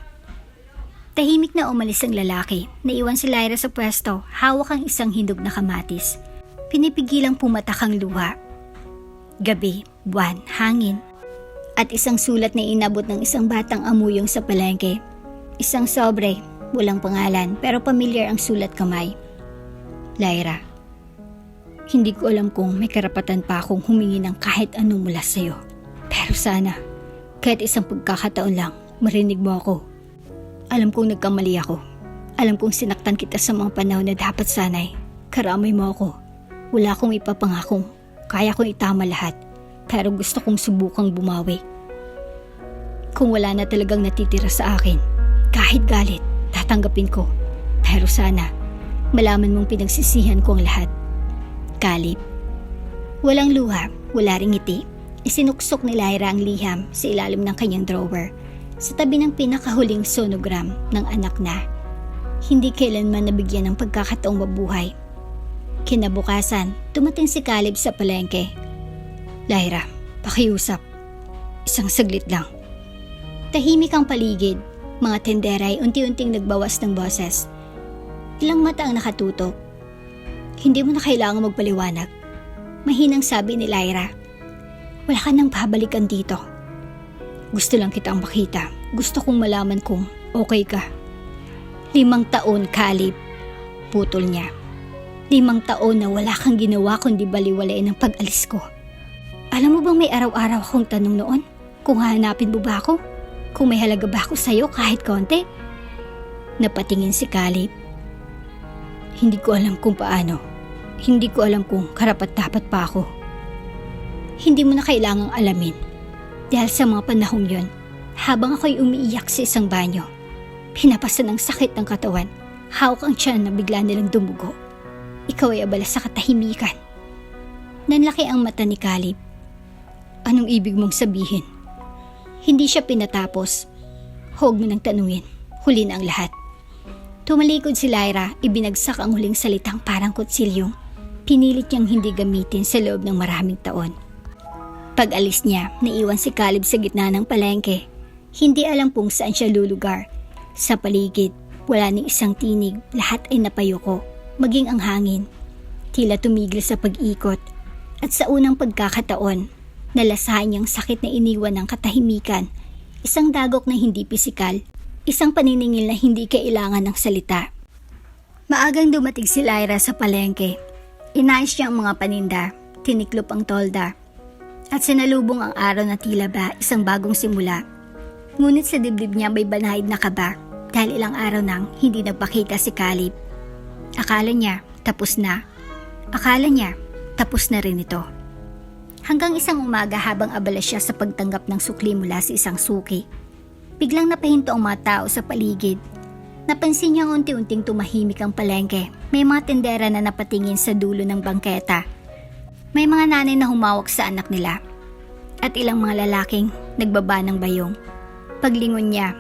Tahimik na umalis ang lalaki. Naiwan si Lyra sa pwesto, hawak ang isang hindog na kamatis. Pinipigilang pumatak ang luha. Gabi, buwan, hangin, at isang sulat na inabot ng isang batang amuyong sa palengke. Isang sobre, walang pangalan, pero pamilyar ang sulat kamay. Lyra, hindi ko alam kung may karapatan pa akong humingi ng kahit ano mula sa'yo. Pero sana, kahit isang pagkakataon lang, marinig mo ako. Alam kong nagkamali ako. Alam kong sinaktan kita sa mga panahon na dapat sanay. Karamay mo ako. Wala akong ipapangakong. Kaya kong itama lahat. Pero gusto kong subukang bumawi. Kung wala na talagang natitira sa akin, kahit galit, tatanggapin ko. Pero sana, malaman mong pinagsisihan ko ang lahat. Caleb. Walang luha, wala ring ngiti. Isinuksok ni Lyra ang liham sa ilalim ng kanyang drawer, sa tabi ng pinakahuling sonogram ng anak na hindi kailanman nabigyan ng pagkakataong mabuhay. Kinabukasan, dumating si Caleb sa palengke. Lyra, pakiusap. Isang saglit lang. Tahimik ang paligid. Mga tendera ay unti-unting nagbawas ng boses. Ilang mata ang nakatutok. Hindi mo na kailangan magpaliwanag. Mahinang sabi ni Lyra. Wala ka nang babalikan dito. Gusto lang kitang makita. Gusto kong malaman kung okay ka. 5 taon, Caleb. Putol niya. 5 taon na wala kang ginawa kundi baliwalain ang pag-alis ko. Alam mo bang may araw-araw akong tanong noon? Kung hahanapin mo ba ako? Kung may halaga ba ako sa'yo kahit konti? Napatingin si Caleb. Hindi ko alam kung paano. Hindi ko alam kung karapat-dapat pa ako. Hindi mo na kailangang alamin. Dahil sa mga panahong yon, habang ako'y umiiyak sa isang banyo, pinapasan ng sakit ng katawan, hawak ang tiyan na bigla nilang dumugo. Ikaw ay abala sa katahimikan. Nanlaki ang mata ni Caleb. Anong ibig mong sabihin? Hindi siya pinatapos. Huwag mo nang tanungin. Huli na ang lahat. Tumalikod si Lyra, ibinagsak ang huling salitang parang kutsilyong pinilit niyang hindi gamitin sa loob ng maraming taon. Pag-alis niya, naiwan si Caleb sa gitna ng palengke. Hindi alam kung saan siya lulugar. Sa paligid, wala ni isang tinig, lahat ay napayuko, maging ang hangin. Tila tumigil sa pag-ikot. At sa unang pagkakataon, nalasahan niyang sakit na iniwan ng katahimikan. Isang dagok na hindi pisikal. Isang paniningil na hindi kailangan ng salita. Maagang dumating si Lyra sa palengke. Inayos niya ang mga paninda, tiniklop ang tolda, at sinalubong ang araw na tila ba isang bagong simula. Ngunit sa dibdib niya may banayad na kaba dahil ilang araw nang hindi nagpakita si Caleb. Akala niya tapos na. Akala niya tapos na rin ito. Hanggang isang umaga habang abala siya sa pagtanggap ng sukli mula sa isang suki. Biglang napahinto ang mga tao sa paligid. Napansin niyang unti-unting tumahimik ang palengke. May mga tindera na napatingin sa dulo ng bangketa. May mga nanay na humawak sa anak nila. At ilang mga lalaking nagbaba ng bayong. Paglingon niya,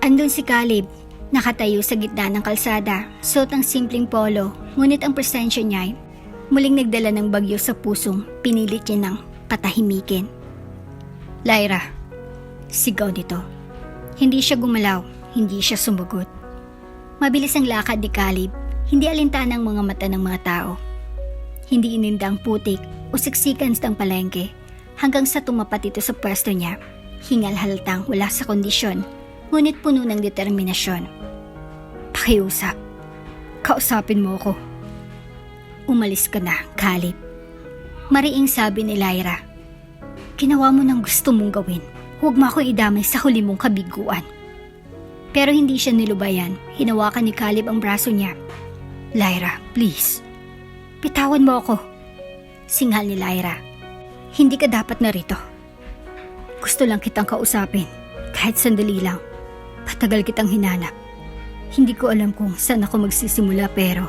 andun si Caleb, nakatayo sa gitna ng kalsada, suot ang simpleng polo, ngunit ang presensya niya ay muling nagdala ng bagyo sa pusong pinilit niya ng patahimikin. Lyra, sigaw nito. Hindi siya gumalaw, hindi siya sumagot. Mabilis ang lakad ni Caleb, hindi alintana ang mga mata ng mga tao. Hindi ininda ang putik o siksikan ng palengke hanggang sa tumapat ito sa pwesto niya. Hingal halatang wala sa kondisyon, ngunit puno ng determinasyon. Pakiusap. Kausapin mo ako. Umalis ka na, Caleb. Mariing sabi ni Lyra. Ginawa mo ng gusto mong gawin. Huwag mo akong idamay sa huli mong kabiguan. Pero hindi siya nilubayan. Hinawakan ni Caleb ang braso niya. Lyra, please. Bitawan mo ako. Singhal ni Lyra. Hindi ka dapat narito. Gusto lang kitang kausapin. Kahit sandali lang. Patagal kitang hinanap. Hindi ko alam kung saan ako magsisimula pero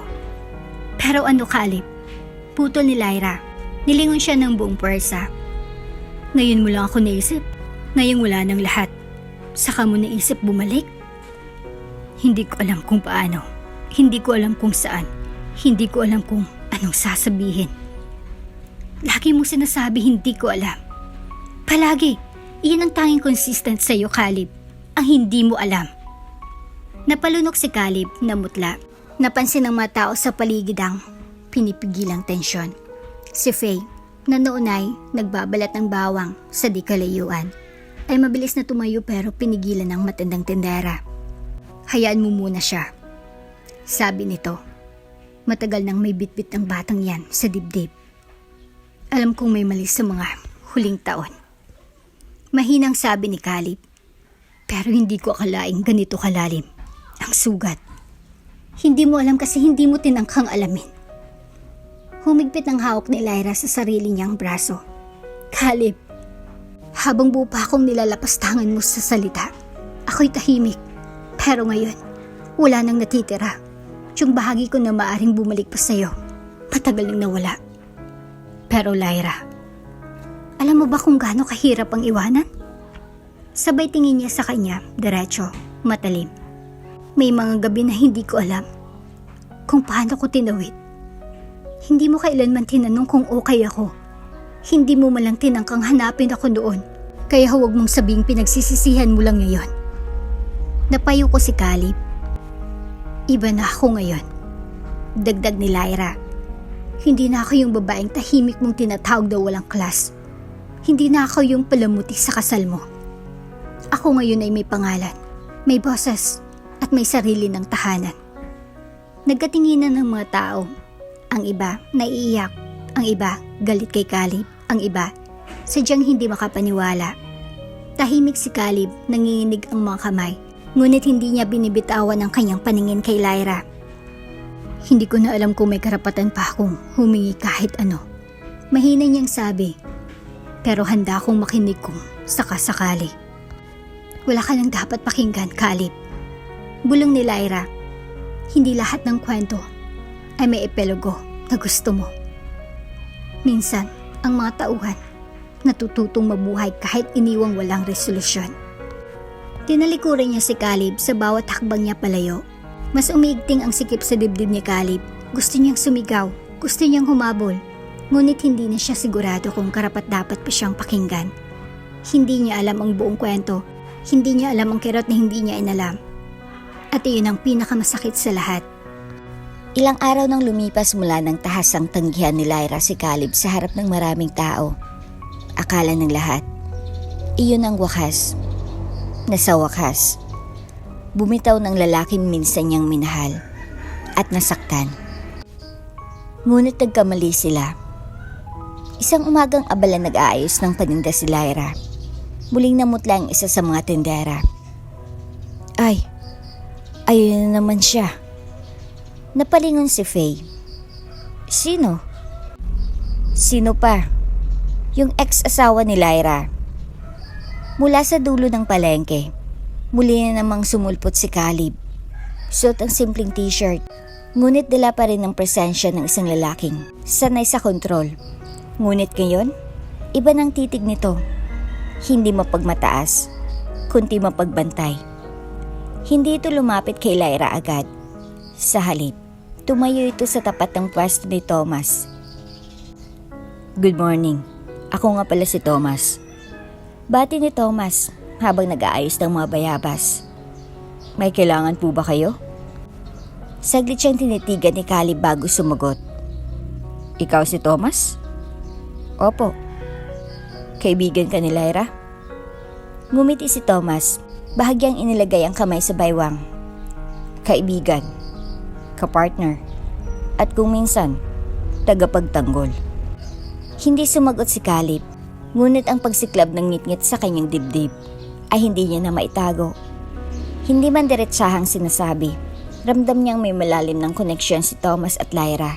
ano, Caleb? Putol ni Lyra. Nilingon siya ng buong pwersa. Ngayon mo lang ako naisip. Ngayong wala ng lahat. Saka mo naisip bumalik? Hindi ko alam kung paano. Hindi ko alam kung saan. Hindi ko alam kung anong sasabihin. Lagi mo sinasabi hindi ko alam. Palagi, iyan ang tanging consistent sa iyo, Caleb. Ang hindi mo alam. Napalunok si Caleb na mutla. Napansin ng mga tao sa paligid ang pinipigilang tensyon. Si Faye, na noon ay nagbabalat ng bawang sa di kalayuan, ay mabilis na tumayo pero pinigilan ng matandang tindera. Hayaan mo muna siya, sabi nito. Matagal nang may bitbit ang batang yan sa dibdib. Alam kong may mali sa mga huling taon. Mahinang sabi ni Caleb. Pero hindi ko akalaing ganito kalalim ang sugat. Hindi mo alam kasi hindi mo tinangkang alamin. Humigpit ng hawak ni Lyra sa sarili niyang braso. Caleb, habang buo pa akong nilalapastangan mo sa salita, ako'y tahimik. Pero ngayon, wala nang natitira. Yung bahagi ko na maaring bumalik pa sa'yo, matagal nang nawala. Pero Lyra, alam mo ba kung gaano kahirap ang iwanan? Sabay tingin niya sa kanya, diretso, matalim. May mga gabi na hindi ko alam kung paano ko tinawid. Hindi mo kailanman tinanong kung okay ako. Hindi mo malang tinangkang hanapin ako noon. Kaya huwag mong sabing pinagsisisihan mo lang ngayon. Napayo ko si Caleb. Iba na ako ngayon. Dagdag ni Lyra. Hindi na ako yung babaeng tahimik mong tinatawag daw walang class. Hindi na ako yung palamuti sa kasal mo. Ako ngayon ay may pangalan, may boses, at may sarili ng tahanan. Nagkatinginan ng mga tao. Ang iba, naiiyak. Ang iba, galit kay Caleb. Ang iba, sadyang hindi makapaniwala. Tahimik si Caleb, nanginginig ang mga kamay. Ngunit hindi niya binibitawan ang kanyang paningin kay Lyra. Hindi ko na alam kung may karapatan pa akong humingi kahit ano. Mahina niyang sabi. Pero handa akong makinig kung sakasakali. Wala ka nang dapat pakinggan, Caleb. Bulong ni Lyra. Hindi lahat ng kwento ay may epilogo na gusto mo. Minsan, ang mga tauhan natututong mabuhay kahit iniwang walang resolusyon. Tinalikuran niya si Caleb sa bawat hakbang niya palayo. Mas umiigting ang sikip sa dibdib ni Caleb. Gusto niyang sumigaw, gusto niyang humabol. Ngunit hindi na siya sigurado kung karapat-dapat pa siyang pakinggan. Hindi niya alam ang buong kwento. Hindi niya alam ang kirot na hindi niya inalam. At iyon ang pinakamasakit sa lahat. Ilang araw nang lumipas mula ng tahasang tanggihan ni Lyra si Caleb sa harap ng maraming tao. Akala ng lahat, iyon ang wakas. Na sa wakas, bumitaw ng lalaking minsan niyang minahal at nasaktan. Ngunit nagkamali sila. Isang umagang abala nag-aayos ng paninda si Lyra. Muling namutla ang isa sa mga tindera. Ayun na naman siya. Napalingon si Faye. Sino? Sino pa? Yung ex-asawa ni Lyra. Mula sa dulo ng palengke, muli na namang sumulpot si Caleb. Suot ang simpleng t-shirt, ngunit dala pa rin ang presensya ng isang lalaking sanay sa kontrol. Ngunit ngayon, iba ng titig nito. Hindi mapagmataas, kundi mapagbantay. Hindi ito lumapit kay Lyra agad. Sa halip, tumayo ito sa tapat ng pwesto ni Thomas. Good morning. Ako nga pala si Thomas. Bati ni Thomas habang nag-aayos ng mga bayabas. May kailangan po ba kayo? Saglit siyang tinitigan ni Caleb bago sumagot. Ikaw si Thomas? Opo. Kaibigan ka ni Lyra? Ngumiti si Thomas, bahagyang inilagay ang kamay sa baywang. Kaibigan, kapartner, at kung minsan, tagapagtanggol. Hindi sumagot si Caleb, ngunit ang pagsiklab ng ngit-ngit sa kanyang dibdib ay hindi niya na maitago. Hindi man diretsahang sinasabi, ramdam niyang may malalim ng koneksyon si Thomas at Lyra,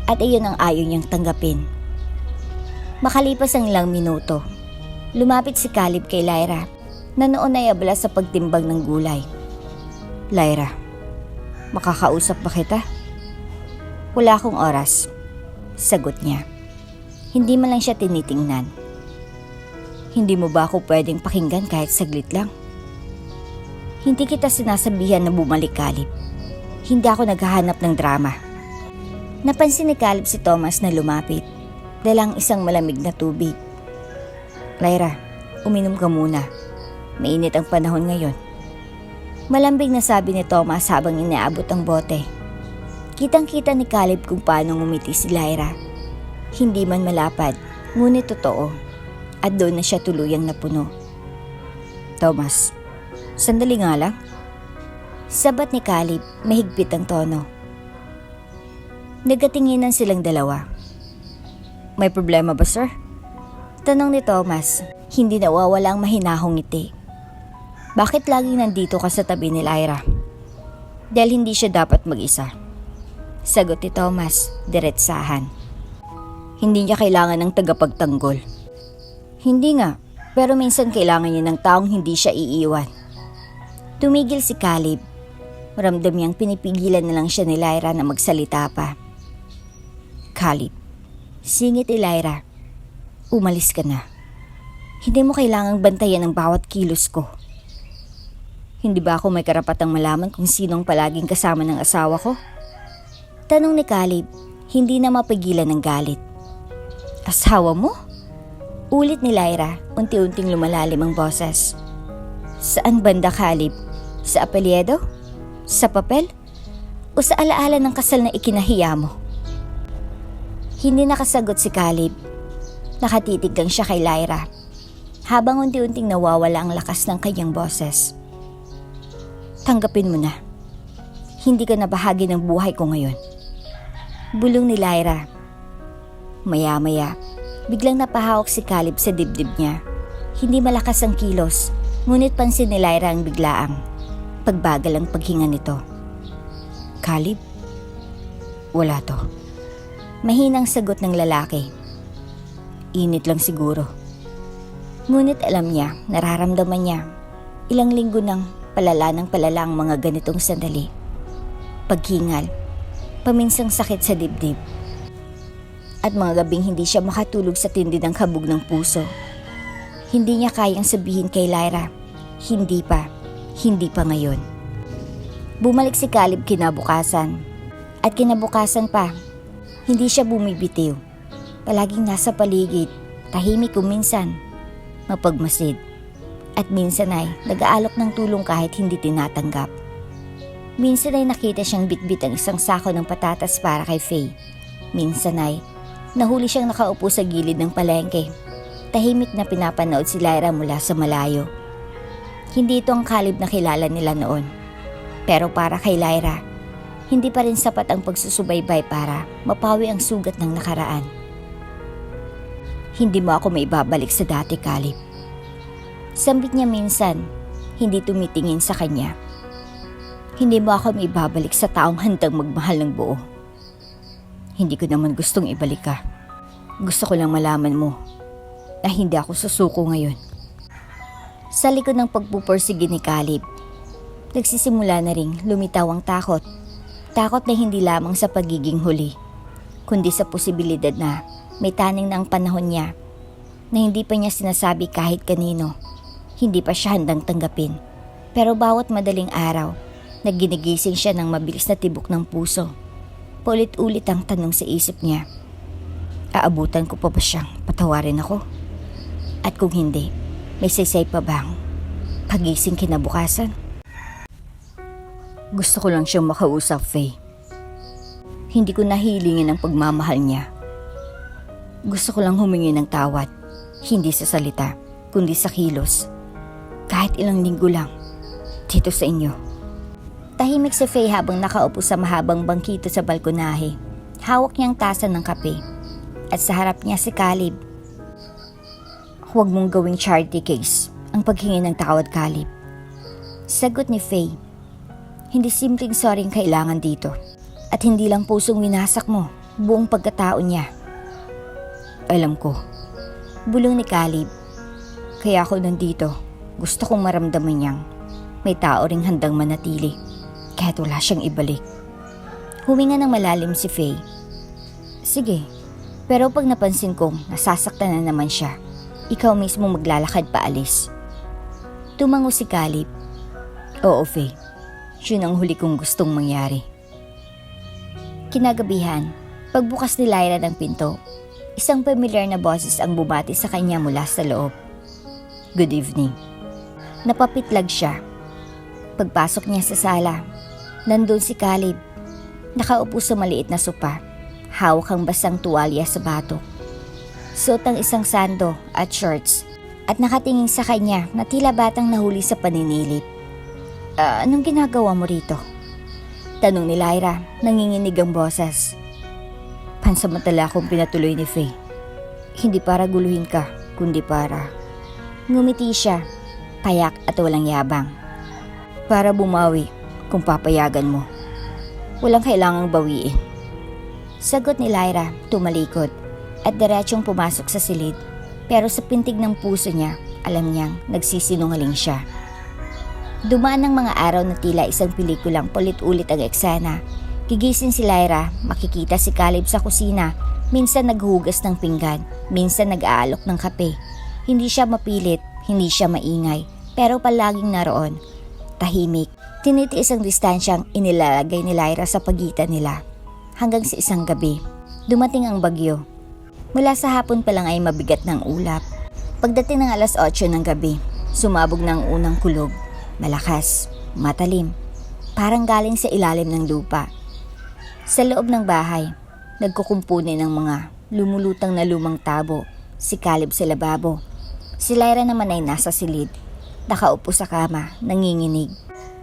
at iyon ang ayaw niyang tanggapin. Makalipas ang ilang minuto, lumapit si Caleb kay Lyra na noon ay abala sa pagtimbang ng gulay. Lyra, makakausap ba kita? Wala akong oras, sagot niya. Hindi man lang siya tinitingnan. Hindi mo ba ako pwedeng pakinggan kahit saglit lang? Hindi kita sinasabihan na bumalik, Caleb. Hindi ako naghahanap ng drama. Napansin ni Caleb si Thomas na lumapit, dalang isang malamig na tubig. Lyra, uminom ka muna. Mainit ang panahon ngayon. Malambing na sabi ni Thomas habang inaabot ang bote. Kitang-kita ni Caleb kung paano ngumiti si Lyra. Hindi man malapad, ngunit totoo. At doon na siya tuluyang napuno. Thomas, sandali nga lang. Sabat ni Caleb, mahigpit ang tono. Nagkatinginan silang dalawa. May problema ba, sir? Tanong ni Thomas, hindi nawawala ang mahinahong ngiti. Bakit laging nandito ka sa tabi ni Lyra? Dahil hindi siya dapat mag-isa. Sagot ni Thomas, diretsahan. Hindi niya kailangan ng tagapagtanggol. Hindi nga, pero minsan kailangan niya ng taong hindi siya iiwan. Tumigil si Caleb. Ramdam niyang pinipigilan na lang siya ni Lyra na magsalita pa. Caleb, singit ni Lyra. Umalis ka na. Hindi mo kailangang bantayan ang bawat kilos ko. Hindi ba ako may karapatang malaman kung sinong palaging kasama ng asawa ko? Tanong ni Caleb, hindi na mapigilan ng galit. Asawa mo? Ulit ni Lyra, unti-unting lumalalim ang boses. Saan banda, Caleb? Sa apelyido? Sa papel? O sa alaala ng kasal na ikinahiya mo? Hindi nakasagot si Caleb. Nakatitig lang siya kay Lyra habang unti-unting nawawala ang lakas ng kanyang boses. Tanggapin mo na. Hindi ka na bahagi ng buhay ko ngayon. Bulong ni Lyra. Maya-maya, biglang napahawak si Caleb sa dibdib niya. Hindi malakas ang kilos, ngunit pansin ni Lyra ang biglaang pagbagal ang paghinga nito. Caleb? Wala to. Mahinang sagot ng lalaki. Init lang siguro. Ngunit alam niya, nararamdaman niya, ilang linggo nang palala ng palala ang mga ganitong sandali. Paghingal, paminsang sakit sa dibdib, at mga gabing hindi siya makatulog sa tindi ng kabog ng puso. Hindi niya kayang sabihin kay Lyra, hindi pa ngayon. Bumalik si Caleb kinabukasan, at kinabukasan pa, hindi siya bumibitiw. Palaging nasa paligid, tahimik kung minsan, mapagmasid, at minsan ay nag-aalok ng tulong kahit hindi tinatanggap. Minsan ay nakita siyang bitbit ang isang sako ng patatas para kay Faye. Minsan ay nahuli siyang nakaupo sa gilid ng palengke. Tahimik na pinapanood si Lyra mula sa malayo. Hindi ito ang Caleb na kilala nila noon. Pero para kay Lyra, hindi pa rin sapat ang pagsusubaybay para mapawi ang sugat ng nakaraan. Hindi mo ako maibabalik sa dati, Caleb. Sambit niya minsan, hindi tumitingin sa kanya. Hindi mo ako maibabalik sa taong handang magmahal ng buo. Hindi ko naman gustong ibalik ka. Gusto ko lang malaman mo na hindi ako susuko ngayon. Sa likod ng pagpupursige ni Caleb, nagsisimula na ring lumitaw ang takot. Takot na hindi lamang sa pagiging huli, kundi sa posibilidad na may taning na ang panahon niya na hindi pa niya sinasabi kahit kanino. Hindi pa siya handang tanggapin. Pero bawat madaling araw, naginigising siya ng mabilis na tibok ng puso. Paulit-ulit ang tanong sa isip niya. Aabutan ko pa ba siyang patawarin ako? At kung hindi, may saysay pa bang pagising kinabukasan? Gusto ko lang siyang makausap, Faye. Hindi ko nahilingin ang pagmamahal niya. Gusto ko lang humingi ng tawad, hindi sa salita, kundi sa kilos. Kahit ilang linggo lang, dito sa inyo. Tahimik si Faye habang nakaupo sa mahabang bangkito sa balkonahe. Hawak niyang tasa ng kape. At sa harap niya si Caleb. Huwag mong gawing charity case ang paghingi ng tawad, Caleb. Sagot ni Faye. Hindi simpleng sorry ang kailangan dito. At hindi lang pusong winasak mo, buong pagkatao niya. Alam ko. Bulong ni Caleb. Kaya ako nandito. Gusto kong maramdaman niyang may tao ring handang manatili kahit wala siyang ibalik. Huminga ng malalim si Faye. Sige, pero pag napansin kong nasasaktan na naman siya, ikaw mismo maglalakad paalis. Tumango si Caleb. Oo, Faye. Yun ang huli kong gustong mangyari. Kinagabihan, pagbukas ni Lyra ng pinto, isang pamilyar na boses ang bumati sa kanya mula sa loob. Good evening. Napapitlag siya. Pagpasok niya sa sala, nandun si Caleb. Nakaupo sa maliit na sopa, hawak ang basang tuwalya sa batok. Suot ang isang sando at shorts at nakatingin sa kanya na tila batang nahuli sa paninilip. Anong ginagawa mo rito? Tanong ni Lyra, nanginginig ang boses. Pansamantala akong pinatuloy ni Faye. Hindi para guluhin ka, kundi para... Ngumiti siya, payak at walang yabang. Para bumawi kung papayagan mo. Walang kailangang bawiin. Sagot ni Lyra, tumalikod at diretsong pumasok sa silid. Pero sa pintig ng puso niya, alam niyang nagsisinungaling siya. Dumaan ng mga araw na tila isang pelikulang paulit-ulit ang eksena. Gigising si Lyra, makikita si Caleb sa kusina. Minsan naghuhugas ng pinggan, minsan nag-aalok ng kape. Hindi siya mapilit, hindi siya maingay, pero palaging naroon. Tahimik, tinitiis ang distansyang inilalagay ni Lyra sa pagitan nila. Hanggang sa isang gabi, dumating ang bagyo. Mula sa hapon pa lang ay mabigat ng ulap. Pagdating ng 8:00 ng gabi, sumabog ng unang kulog. Malakas, matalim, parang galing sa ilalim ng lupa. Sa loob ng bahay, Nagkukumpuni ng mga lumulutang na lumang tabo, si Caleb sa lababo. Si Lyra naman ay nasa silid, nakaupo sa kama, nanginginig.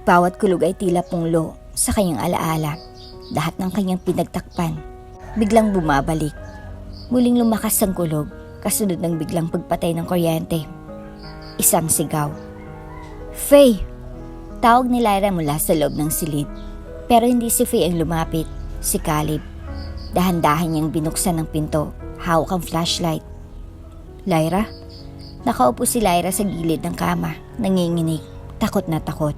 Bawat kulog ay tila punglo sa kanyang alaala. Lahat ng kanyang pinagtakpan, biglang bumabalik. Muling lumakas ang kulog, kasunod ng biglang pagpatay ng kuryente. Isang sigaw. "Faye!" Tawag ni Lyra mula sa loob ng silid. Pero hindi si Faye ang lumapit, si Caleb. Dahan-dahan niyang binuksan ng pinto, hawak ang flashlight. "Lyra?" Nakaupo si Lyra sa gilid ng kama, nanginginig, takot na takot.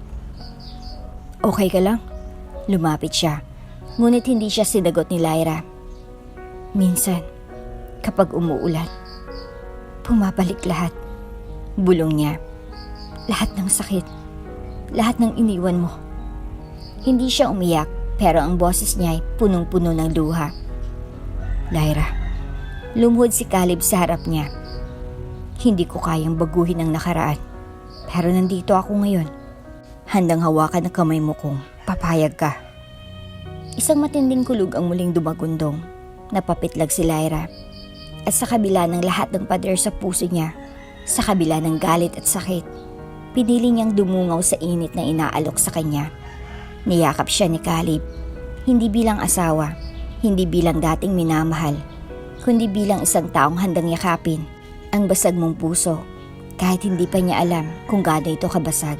"Okay ka lang?" Lumapit siya, ngunit hindi siya sinagot ni Lyra. "Minsan, kapag umuulan, bumabalik lahat." Bulong niya. "Lahat ng sakit, lahat ng iniwan mo." Hindi siya umiyak, pero ang boses niya ay punong-puno ng luha. "Lyra." Lumuhod si Caleb sa harap niya. "Hindi ko kayang baguhin ang nakaraan, pero nandito ako ngayon. Handang hawakan ang kamay mo kung papayag ka." Isang matinding kulog ang muling dumagundong. Napapitlag si Lyra. At sa kabila ng lahat ng pader sa puso niya, sa kabila ng galit at sakit, pinili niyang dumungaw sa init na inaalok sa kanya. Niyakap siya ni Caleb, hindi bilang asawa, hindi bilang dating minamahal, kundi bilang isang taong handang yakapin ang basag mong puso, kahit hindi pa niya alam kung gaano ito kabasag.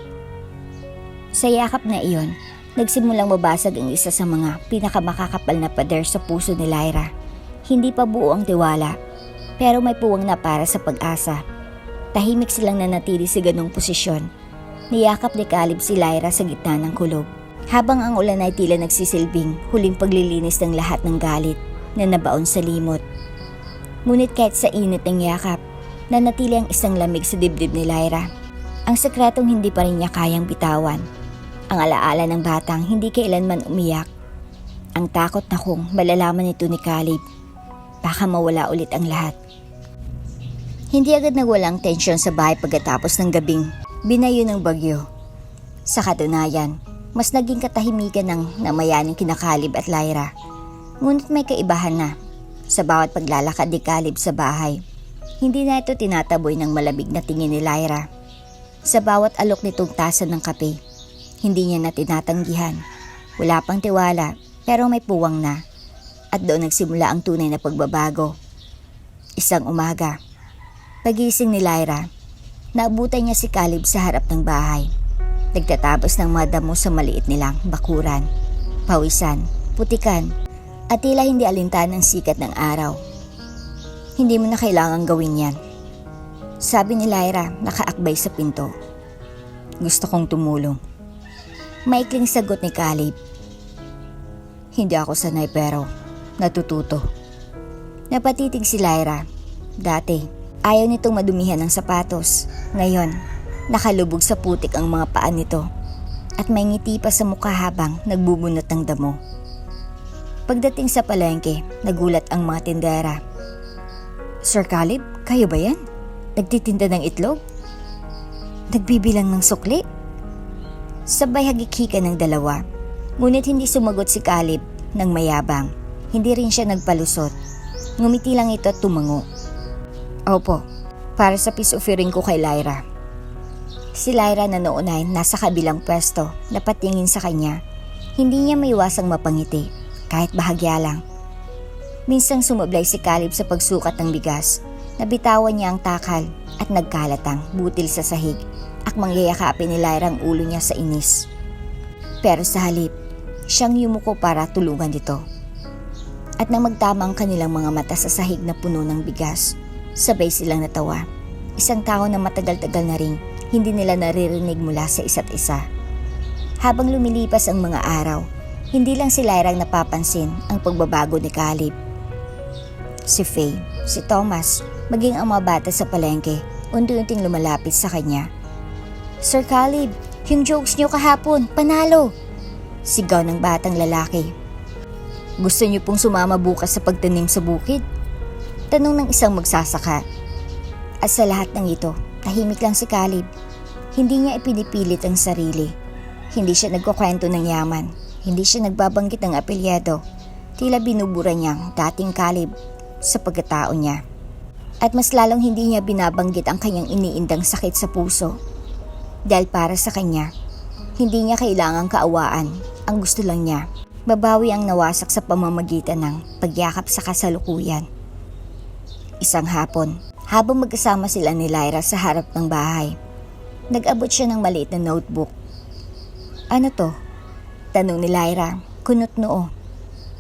Sa yakap na iyon, nagsimulang mabasag ang isa sa mga pinakamakakapal na pader sa puso ni Lyra. Hindi pa buo ang tiwala, pero may puwang na para sa pag-asa. Tahimik silang nanatili sa ganong posisyon. Niyakap ni Caleb si Lyra sa gitna ng kulog, habang ang ulan ay tila nagsisilbing huling paglilinis ng lahat ng galit na nabaon sa limot. Ngunit kahit sa init ng yakap, nanatili ang isang lamig sa dibdib ni Lyra. Ang sekretong hindi pa rin niya kayang bitawan. Ang alaala ng batang hindi kailanman umiyak. Ang takot na kung malalaman ito ni Caleb, baka mawala ulit ang lahat. Hindi agad nagwalang tensyon sa bahay pagkatapos ng gabing binayo ng bagyo. Sa katunayan, mas naging katahimikan ng namayaning kina Caleb at Lyra. Ngunit may kaibahan na. Sa bawat paglalakad ni Caleb sa bahay, hindi na ito tinataboy ng malamig na tingin ni Lyra. Sa bawat alok nitong tasa ng kape, hindi niya na tinatanggihan. Wala pang tiwala, pero may puwang na. At doon nagsimula ang tunay na pagbabago. Isang umaga, pagising ni Lyra, naabutan niya si Caleb sa harap ng bahay. Nagtatapos ng mga damo sa maliit nilang bakuran, pawisan, putikan, at tila hindi alintan ng sikat ng araw. "Hindi mo na kailangang gawin yan," sabi ni Lyra, nakaakbay sa pinto. "Gusto kong tumulong." Maikling sagot ni Caleb. "Hindi ako sanay pero natututo." Napatitig si Lyra. Dati, ayaw nitong madumihan ng sapatos. Ngayon, nakalubog sa putik ang mga paa nito at may ngiti pa sa mukha habang nagbubunot ng damo. Pagdating sa palengke, nagulat ang mga tindera. "Sir Caleb, kayo ba yan? Nagtitinda ng itlog? Nagbibilang ng sukli?" Sabay hagikikan ng dalawa, ngunit hindi sumagot si Caleb ng mayabang. Hindi rin siya nagpalusot. Ngumiti lang ito at tumango. "Opo, para sa peace offering ko kay Lyra." Si Lyra na noon ay nasa kabilang pwesto, napatingin sa kanya. Hindi niya maiwasang mapangiti, kahit bahagya lang. Minsang sumablay si Caleb sa pagsukat ng bigas. Nabitawan niya ang takal at nagkalatang butil sa sahig. Akmang yayakapin ni Lyra ang ulo niya sa inis. Pero sa halip, siyang yumuko para tulungan ito. At nang magtama ang kanilang mga mata sa sahig na puno ng bigas, sabay silang natawa. Isang tao na matagal-tagal na rin hindi nila naririnig mula sa isa't isa. Habang lumilipas ang mga araw, hindi lang si Lyra ang napapansin ang pagbabago ni Caleb. Si Faye, si Thomas, maging ang mga bata sa palengke, unti-unting lumalapit sa kanya. "Sir Caleb, yung jokes niyo kahapon, panalo!" Sigaw ng batang lalaki. "Gusto niyo pong sumama bukas sa pagtanim sa bukid?" Tanong ng isang magsasaka. At sa lahat ng ito, tahimik lang si Caleb. Hindi niya ipinipilit ang sarili. Hindi siya nagkukwento ng yaman. Hindi siya nagbabanggit ng apelyado. Tila binubura niyang dating Caleb sa pagkatao niya. At mas lalong hindi niya binabanggit ang kanyang iniindang sakit sa puso. Dahil para sa kanya, hindi niya kailangang kaawaan. Ang gusto lang niya, babawi ang nawasak sa pamamagitan ng pagyakap sa kasalukuyan. Isang hapon, habang magkasama sila ni Lyra sa harap ng bahay, nag-abot siya ng maliit na notebook. Ano to? Tanong ni Lyra, kunot noo.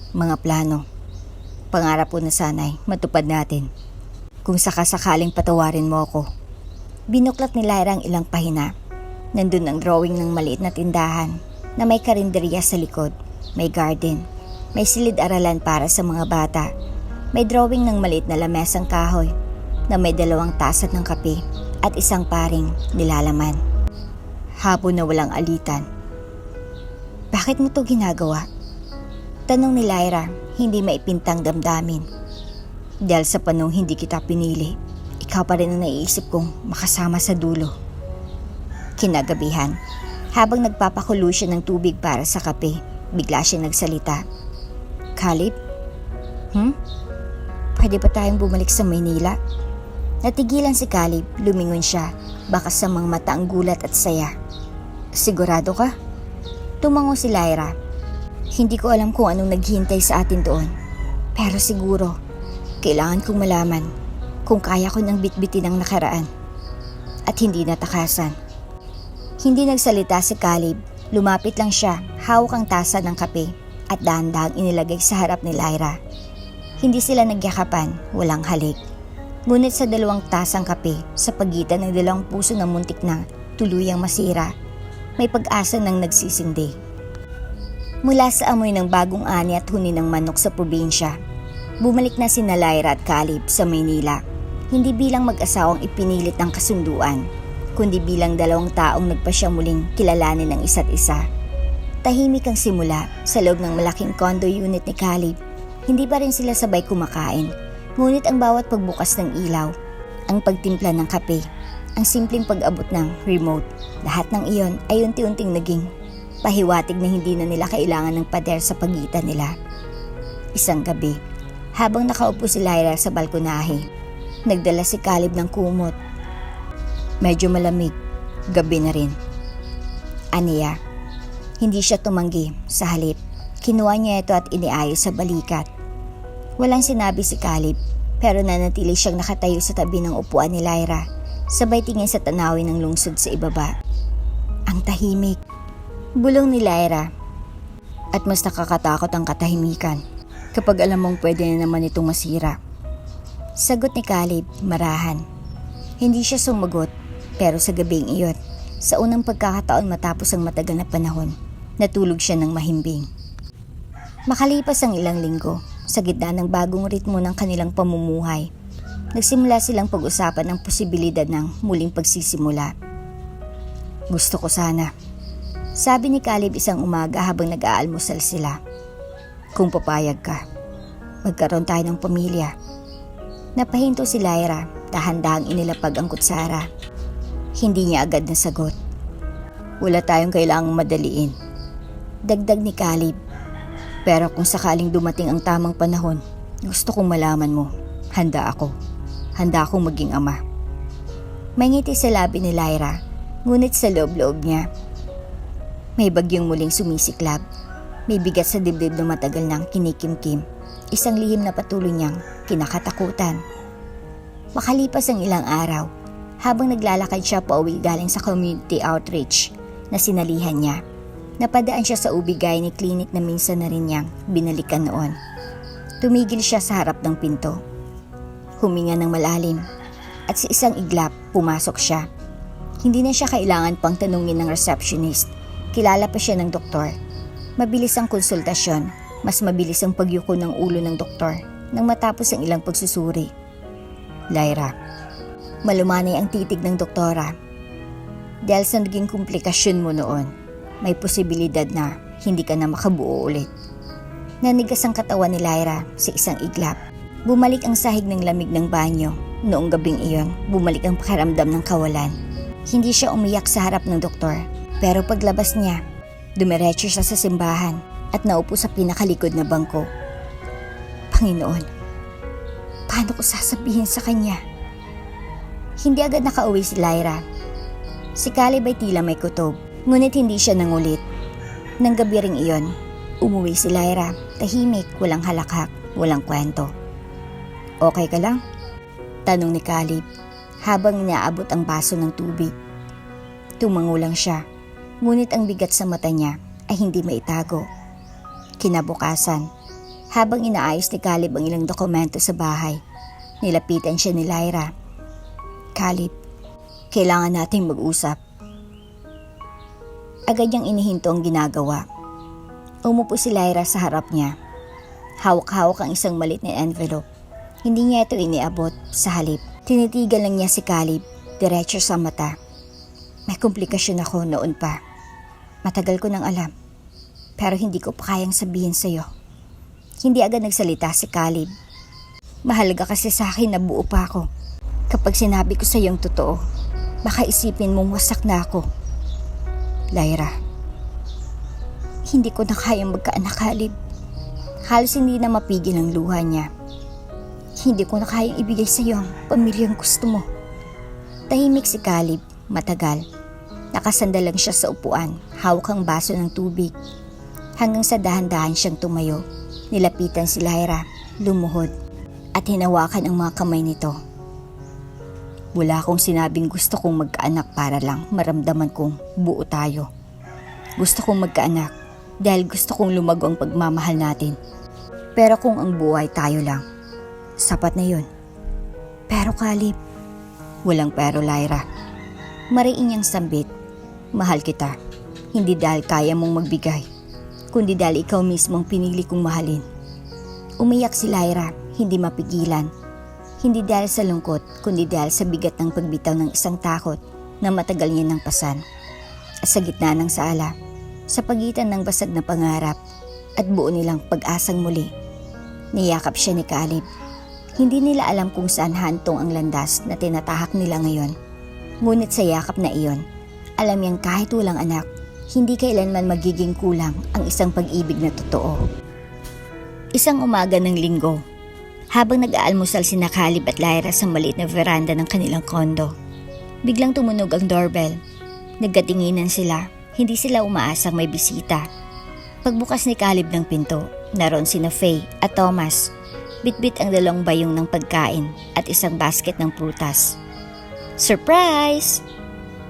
Mga plano. Pangarap ko na sana'y matupad natin. Kung sakasakaling patawarin mo ako. Binuklat ni Lyra ang ilang pahina. Nandun ang drawing ng maliit na tindahan na may karinderya sa likod, may garden, may silid-aralan para sa mga bata, may drawing ng maliit na lamesang kahoy na may 2 tasa ng kape at isang paring nilalaman. Hapon na walang alitan. Bakit mo to ginagawa? Tanong ni Lyra, hindi maipintang damdamin. Dahil sa panong hindi kita pinili, ikaw pa rin ang naiisip kong makasama sa dulo. Kinagabihan, habang nagpapakulo siya ng tubig para sa kape, bigla siya nagsalita. Caleb? Pwede ba tayong bumalik sa Maynila? Natigilan si Caleb, lumingon siya, baka sa mga mata ang gulat at saya. Sigurado ka? Tumango si Lyra. Hindi ko alam kung anong naghihintay sa atin doon. Pero siguro, kailangan kong malaman kung kaya ko nang bitbitin ang nakaraan at hindi natakasan. Hindi nagsalita si Caleb, lumapit lang siya, hawak ang tasa ng kape at dahan-dahang inilagay sa harap ni Lyra. Hindi sila nagyakapan, walang halik. Ngunit sa 2 tasang kape, sa pagitan ng 2 puso na muntik na tuluyang masira, may pag-asa ng nagsisindi. Mula sa amoy ng bagong ani at huni ng manok sa probinsya, bumalik na sina Lyra at Caleb sa Maynila, hindi bilang mag-asawang ipinilit ng kasunduan, kundi bilang 2 taong nagpasya muling kilalanin ang isa't isa. Tahimik ang simula sa loob ng malaking condo unit ni Caleb. Hindi pa rin sila sabay kumakain, ngunit ang bawat pagbukas ng ilaw, ang pagtimpla ng kape, ang simpleng pag-abot ng remote, lahat ng iyon ay unti-unting naging pahiwatig na hindi na nila kailangan ng pader sa pagitan nila. Isang gabi, habang nakaupo si Lyra sa balkonahe, nagdala si Caleb ng kumot. Medyo malamig, gabi na rin. Aniya, hindi siya tumanggi, sa halip, kinuha niya ito at iniayos sa balikat. Walang sinabi si Caleb, pero nanatili siyang nakatayo sa tabi ng upuan ni Lyra, sabay tingin sa tanawin ng lungsod sa ibaba. Ang tahimik, bulong ni Lyra. At mas nakakatakot ang katahimikan kapag alam mong pwede na naman itong masira. Sagot ni Caleb, marahan. Hindi siya sumagot, pero sa gabing iyon, sa unang pagkakataon matapos ang matagal na panahon, natulog siya ng mahimbing. Makalipas ang ilang linggo, sa gitna ng bagong ritmo ng kanilang pamumuhay, nagsimula silang pag-usapan ng posibilidad ng muling pagsisimula. Gusto ko sana, sabi ni Caleb isang umaga habang nag-aalmusal sila. Kung papayag ka, magkaroon tayo ng pamilya. Napahinto si Lyra, dahan-dahang inilapag ang kutsara. Hindi niya agad nasagot. Wala tayong kailangang madaliin. Dagdag ni Caleb. Pero kung sakaling dumating ang tamang panahon, gusto kong malaman mo, handa ako. Handa akong maging ama. May ngiti sa labi ni Lyra, ngunit sa loob-loob niya, may bagyong muling sumisiklab. May bigat sa dibdib na matagal nang kinikimkim. Isang lihim na patuloy niyang kinakatakutan. Makalipas ang ilang araw, habang naglalakad siya pauwi galing sa community outreach na sinalihan niya, napadaan siya sa ubigay ni klinik na minsan na rin niyang binalikan noon. Tumigil siya sa harap ng pinto. Huminga ng malalim at sa isang iglap pumasok siya. Hindi na siya kailangan pang tanungin ng receptionist. Kilala pa siya ng doktor. Mabilis ang konsultasyon, mas mabilis ang pagyuko ng ulo ng doktor nang matapos ang ilang pagsusuri. Lyra, malumanay ang titig ng doktora. Dahil sa naging komplikasyon mo noon, may posibilidad na hindi ka na makabuo ulit. Nanigas ang katawan ni Lyra sa isang iglap. Bumalik ang sahig ng lamig ng banyo. Noong gabing iyon, bumalik ang pakiramdam ng kawalan. Hindi siya umiyak sa harap ng doktor, pero paglabas niya, dumiretso siya sa simbahan at naupo sa pinakalikod na bangko. Panginoon, paano ko sasabihin sa kanya? Hindi agad nakauwi si Lyra. Si Caleb ay tila may kutob, ngunit hindi siya nangulit. Nang gabi ring iyon, umuwi si Lyra, tahimik, walang halakhak, walang kwento. Okay ka lang? Tanong ni Caleb habang inaabot ang baso ng tubig. Tumango lang siya, ngunit ang bigat sa mata niya ay hindi maitago. Kinabukasan, habang inaayos ni Caleb ang ilang dokumento sa bahay, nilapitan siya ni Lyra. Caleb, kailangan nating mag-usap. Agad niyang inihinto ang ginagawa. Umupo si Lyra sa harap niya. Hawak-hawak ang isang maliit na envelope. Hindi niya ito iniabot, sa halip. Tinitigan lang niya si Caleb, diretso sa mata. May komplikasyon ako noon pa. Matagal ko nang alam, pero hindi ko pa kayang sabihin sa'yo. Hindi agad nagsalita si Caleb. Mahalaga kasi sa akin na buo pa ako. Kapag sinabi ko sa'yo ang totoo, baka isipin mong wasak na ako. Lyra, hindi ko na kayang magkaanak, Caleb. Halos hindi na mapigil ang luha niya. Hindi ko na kayang ibigay sa'yo ang pamilyang gusto mo. Tahimik si Caleb, matagal. Nakasandal lang siya sa upuan, hawak ang baso ng tubig. Hanggang sa dahan-dahan siyang tumayo, nilapitan si Lyra, lumuhod, at hinawakan ang mga kamay nito. Wala akong sinabing gusto kong magkaanak para lang maramdaman kong buo tayo. Gusto kong magkaanak dahil gusto kong lumago ang pagmamahal natin. Pero kung ang buhay tayo lang, sapat na yun. Pero Caleb, walang pero Lyra. Mariin niyang sambit, mahal kita. Hindi dahil kaya mong magbigay, kundi dahil ikaw mismo ang pinili kong mahalin. Umiyak si Lyra, hindi mapigilan. Hindi dahil sa lungkot, kundi dahil sa bigat ng pagbitaw ng isang takot na matagal niya nang pasan. At sa gitna ng sala, sa pagitan ng basag na pangarap at buo nilang pag-asang muli, niyakap siya ni Caleb. Hindi nila alam kung saan hantong ang landas na tinatahak nila ngayon. Ngunit sa yakap na iyon, alam niyang kahit walang anak, hindi kailanman magiging kulang ang isang pag-ibig na totoo. Isang umaga ng linggo, habang nag-aalmusal sina Caleb at Lyra sa maliit na veranda ng kanilang kondo, biglang tumunog ang doorbell. Nagkatinginan sila, hindi sila umaasang may bisita. Pagbukas ni Caleb ng pinto, naroon sina Faye at Thomas. Bitbit ang dalawang bayong ng pagkain at isang basket ng prutas. Surprise!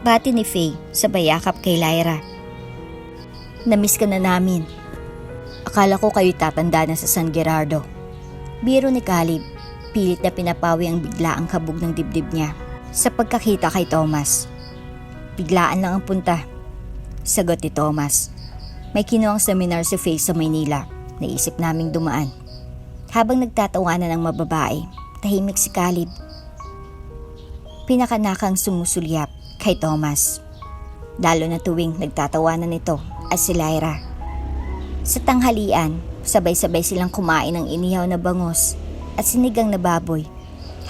Bati ni Faye sa bayakap kay Lyra. Namiss ka na namin. Akala ko kayo tatanda na sa San Gerardo. Biro ni Caleb, pilit na pinapawi ang biglaang kabog ng dibdib niya sa pagkakita kay Thomas. Biglaan lang ang punta, sagot ni Thomas. May kinuwang seminar si Faye sa Maynila, naisip naming dumaan. Habang nagtatawanan ng mababae, tahimik si Caleb. Pinakanakang sumusulyap kay Thomas, lalo na tuwing nagtatawanan ito at si Lyra. Sa tanghalian, sabay-sabay silang kumain ng inihaw na bangus at sinigang na baboy,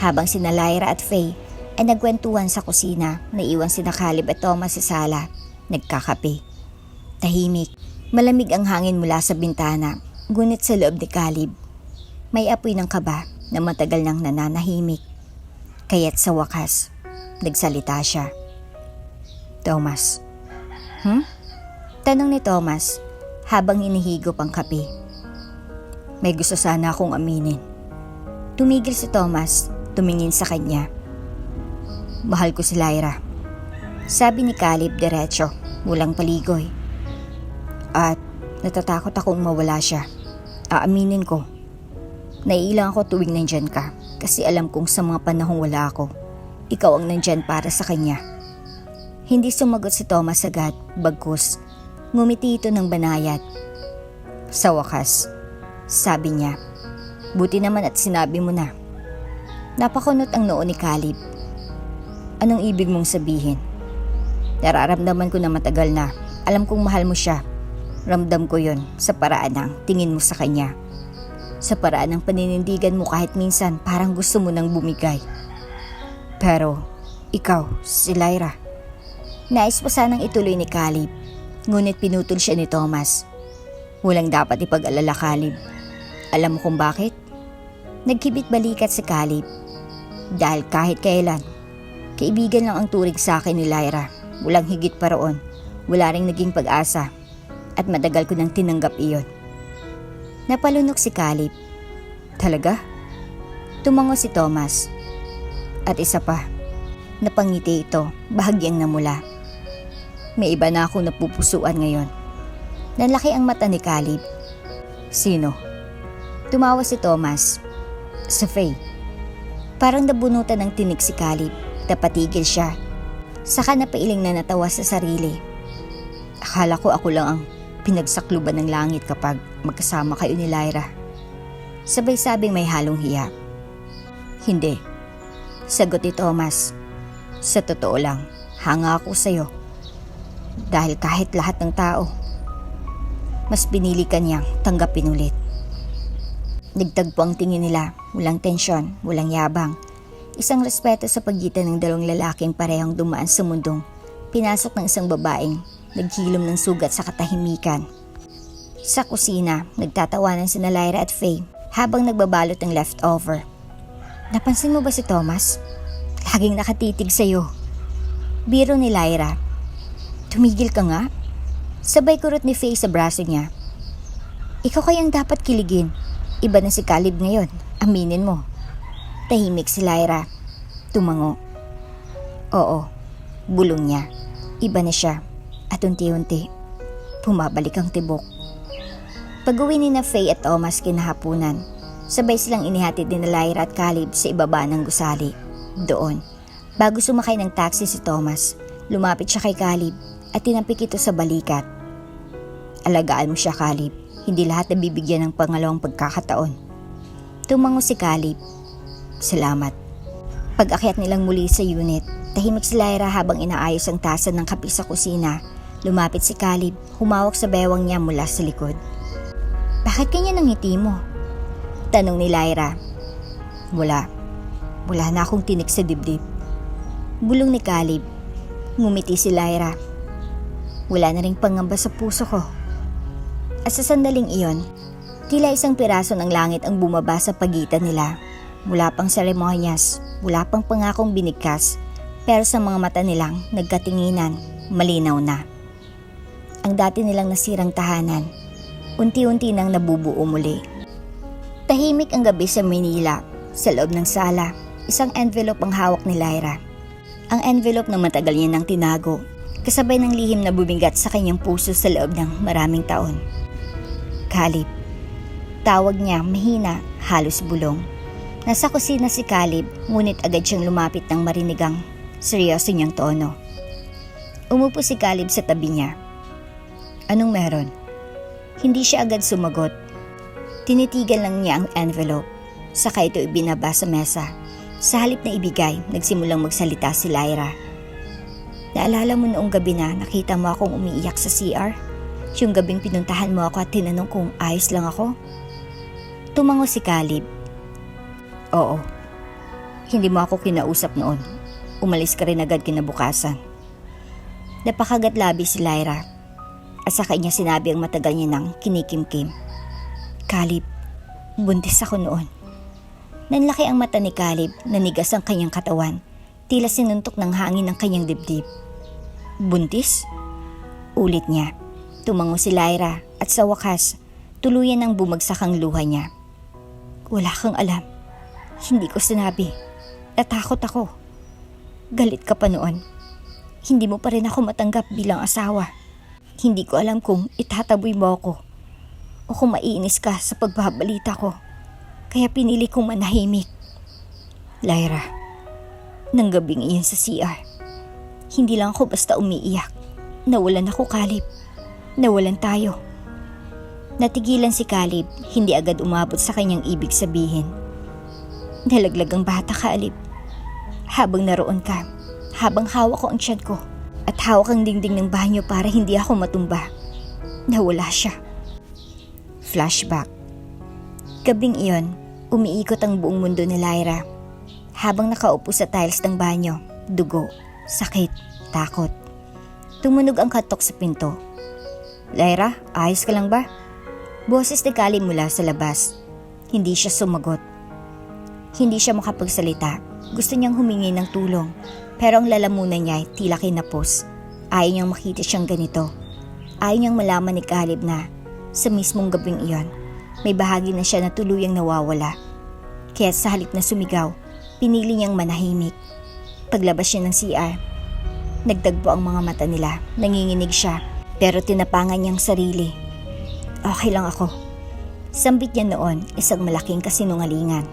habang sina Lyra at Faye ay nagkwentuhan sa kusina. Naiwan sina Caleb at Thomas sa sala, nagkakape. Tahimik, malamig ang hangin mula sa bintana, ngunit sa loob ni Caleb, may apoy ng kaba na matagal nang nananahimik. Kaya't sa wakas, nagsalita siya. Thomas. Tanong ni Thomas habang inihigop ang kape. May gusto sana akong aminin. Tumigil si Thomas, tumingin sa kanya. Mahal ko si Lyra, sabi ni Caleb diretso, walang paligoy. At natatakot akong mawala siya. Aaminin ko. Naiilang ako tuwing nandyan ka, kasi alam kong sa mga panahong wala ako, ikaw ang nandyan para sa kanya. Hindi sumagot si Thomas agad, bagkus ngumiti ito ng banayad. Sa wakas, sabi niya, buti naman at sinabi mo na. Napakunot ang noo ni Caleb. Anong ibig mong sabihin? Nararamdaman ko na matagal na. Alam kong mahal mo siya. Ramdam ko yon sa paraan ng tingin mo sa kanya. Sa paraan ng paninindigan mo kahit minsan parang gusto mo nang bumigay. Pero, ikaw, si Lyra. Nais pa sanang ituloy ni Caleb, ngunit pinutol siya ni Thomas. Walang dapat ipag-alala, Caleb. Alam mo kung bakit? Nagkibit balikat si Caleb. Dahil kahit kailan, kaibigan lang ang turing sa akin ni Lyra. Walang higit pa roon. Wala ring naging pag-asa. At matagal ko nang tinanggap iyon. Napalunok si Caleb. Talaga? Tumango si Thomas. At isa pa, napangiti ito, bahagyang namula. May iba na akong napupusuan ngayon. Nanlaki ang mata ni Caleb. Sino? Tumawa si Thomas. Sa Faye. Parang nabunutan ng tinik si Caleb. Napatigil siya. Saka napailing na natawa sa sarili. Akala ko ako lang ang pinagsakluban ng langit kapag magkasama kayo ni Lyra. Sabay sabing may halong hiya. Hindi. Sagot ni Thomas. Sa totoo lang, hanga ako sa'yo. Dahil kahit lahat ng tao, mas pinili ka niyang tanggapin ulit. Nagtagpo ang tingin nila, walang tensyon, walang yabang. Isang respeto sa pagitan ng dalawang lalaking parehong dumaan sa mundong pinasok ng isang babaeng naghilom ng sugat sa katahimikan. Sa kusina, nagtatawanan sina Lyra at Faye habang nagbabalot ng leftover. Napansin mo ba si Thomas? Laging nakatitig sa'yo. Biro ni Lyra. Tumigil ka nga. Sabay kurot ni Faye sa braso niya. Ikaw kayang dapat kiligin. Iba na si Caleb ngayon. Aminin mo. Tahimik si Lyra. Tumango. Oo. Bulong niya. Iba na siya. At unti-unti, bumabalik ang tibok. Pag-uwi ni na Faye at Thomas kinahapunan, sabay silang inihatid ni Lyra at Caleb sa ibaba ng gusali. Doon, bago sumakay ng taxi si Thomas, lumapit siya kay Caleb at tinampik ito sa balikat. Alagaan mo siya, Caleb. Hindi lahat nabibigyan ng pangalawang pagkakataon. Tumango si Caleb. Salamat. Pag-akyat nilang muli sa unit, tahimik si Lyra habang inaayos ang tasa ng kape sa kusina. Lumapit si Caleb, humawak sa bewang niya mula sa likod. Bakit ganyan ang ngiti mo? Tanong ni Lyra. Wala na akong tinik sa dibdib. Bulong ni Caleb. Ngumiti si Lyra. Wala na ring pangamba sa puso ko. At sa sandaling iyon, tila isang piraso ng langit ang bumaba sa pagitan nila. Wala pang seremonyas, wala pang pangakong binigkas, pero sa mga mata nilang nagkatinginan, malinaw na. Ang dati nilang nasirang tahanan, unti-unti nang nabubuo muli. Tahimik ang gabi sa Manila. Sa loob ng sala, isang envelope ang hawak ni Lyra. Ang envelope na matagal niya nang tinago, kasabay ng lihim na bumigat sa kanyang puso sa loob ng maraming taon. Caleb. Tawag niya mahina, halos bulong. Nasa kusina si Caleb, ngunit agad siyang lumapit nang marinig ang seryoso niyang tono. Umupo si Caleb sa tabi niya. Anong meron? Hindi siya agad sumagot. Tinitigan lang niya ang envelope. Saka ito ibinaba sa mesa. Sa halip na ibigay, nagsimulang magsalita si Lyra. Naalala mo noong gabi na nakita mo akong umiiyak sa CR? Yung gabing pinuntahan mo ako at tinanong kung ayos lang ako? Tumango si Caleb. Oo. Hindi mo ako kinausap noon. Umalis ka rin agad kinabukasan. Napakagat-labi si Lyra. At sa kanya sinabi ang matagal niya nang kinikimkim. Caleb, buntis ako noon. Nanlaki ang mata ni Caleb, nanigas ang kanyang katawan. Tila sinuntok ng hangin ang kanyang dibdib. Buntis? Ulit niya. Tumango si Lyra at sa wakas, tuluyan ang bumagsak ang luha niya. Wala kang alam. Hindi ko sinabi. Natakot ako. Galit ka pa noon. Hindi mo pa rin ako matanggap bilang asawa. Hindi ko alam kung itataboy mo ako o kung maiinis ka sa pagbabalita ko. Kaya pinili kong manahimik. Lyra, nang gabing iyon sa CR, hindi lang ako basta umiiyak. Nawalan ako, Caleb. Nawalan tayo. Natigilan si Caleb, hindi agad umabot sa kanyang ibig sabihin. Nalaglag ang bata, Caleb. Habang naroon ka, habang hawak ko ang tiyan ko, at hawak ang dingding ng banyo para hindi ako matumba. Nawala siya. Flashback. Gabing iyon, umiikot ang buong mundo ni Lyra. Habang nakaupo sa tiles ng banyo, dugo, sakit, takot. Tumunog ang katok sa pinto. Lyra, ayos ka lang ba? Boses ni Caleb mula sa labas. Hindi siya sumagot. Hindi siya makapagsalita. Gusto niyang humingi ng tulong. Pero ang lalamunan niya ay tila kinapos. Ayaw niyang makita siyang ganito. Ayaw niyang malaman ni Caleb na sa mismong gabing iyon, may bahagi na siya na tuluyang nawawala. Kaya sa halip na sumigaw, pinili niyang manahimik. Paglabas niya ng CR, nagtagpo ang mga mata nila. Nanginginig siya, pero tinapangan niyang sarili. Okay lang ako. Sambit niya noon, isang malaking kasinungalingan.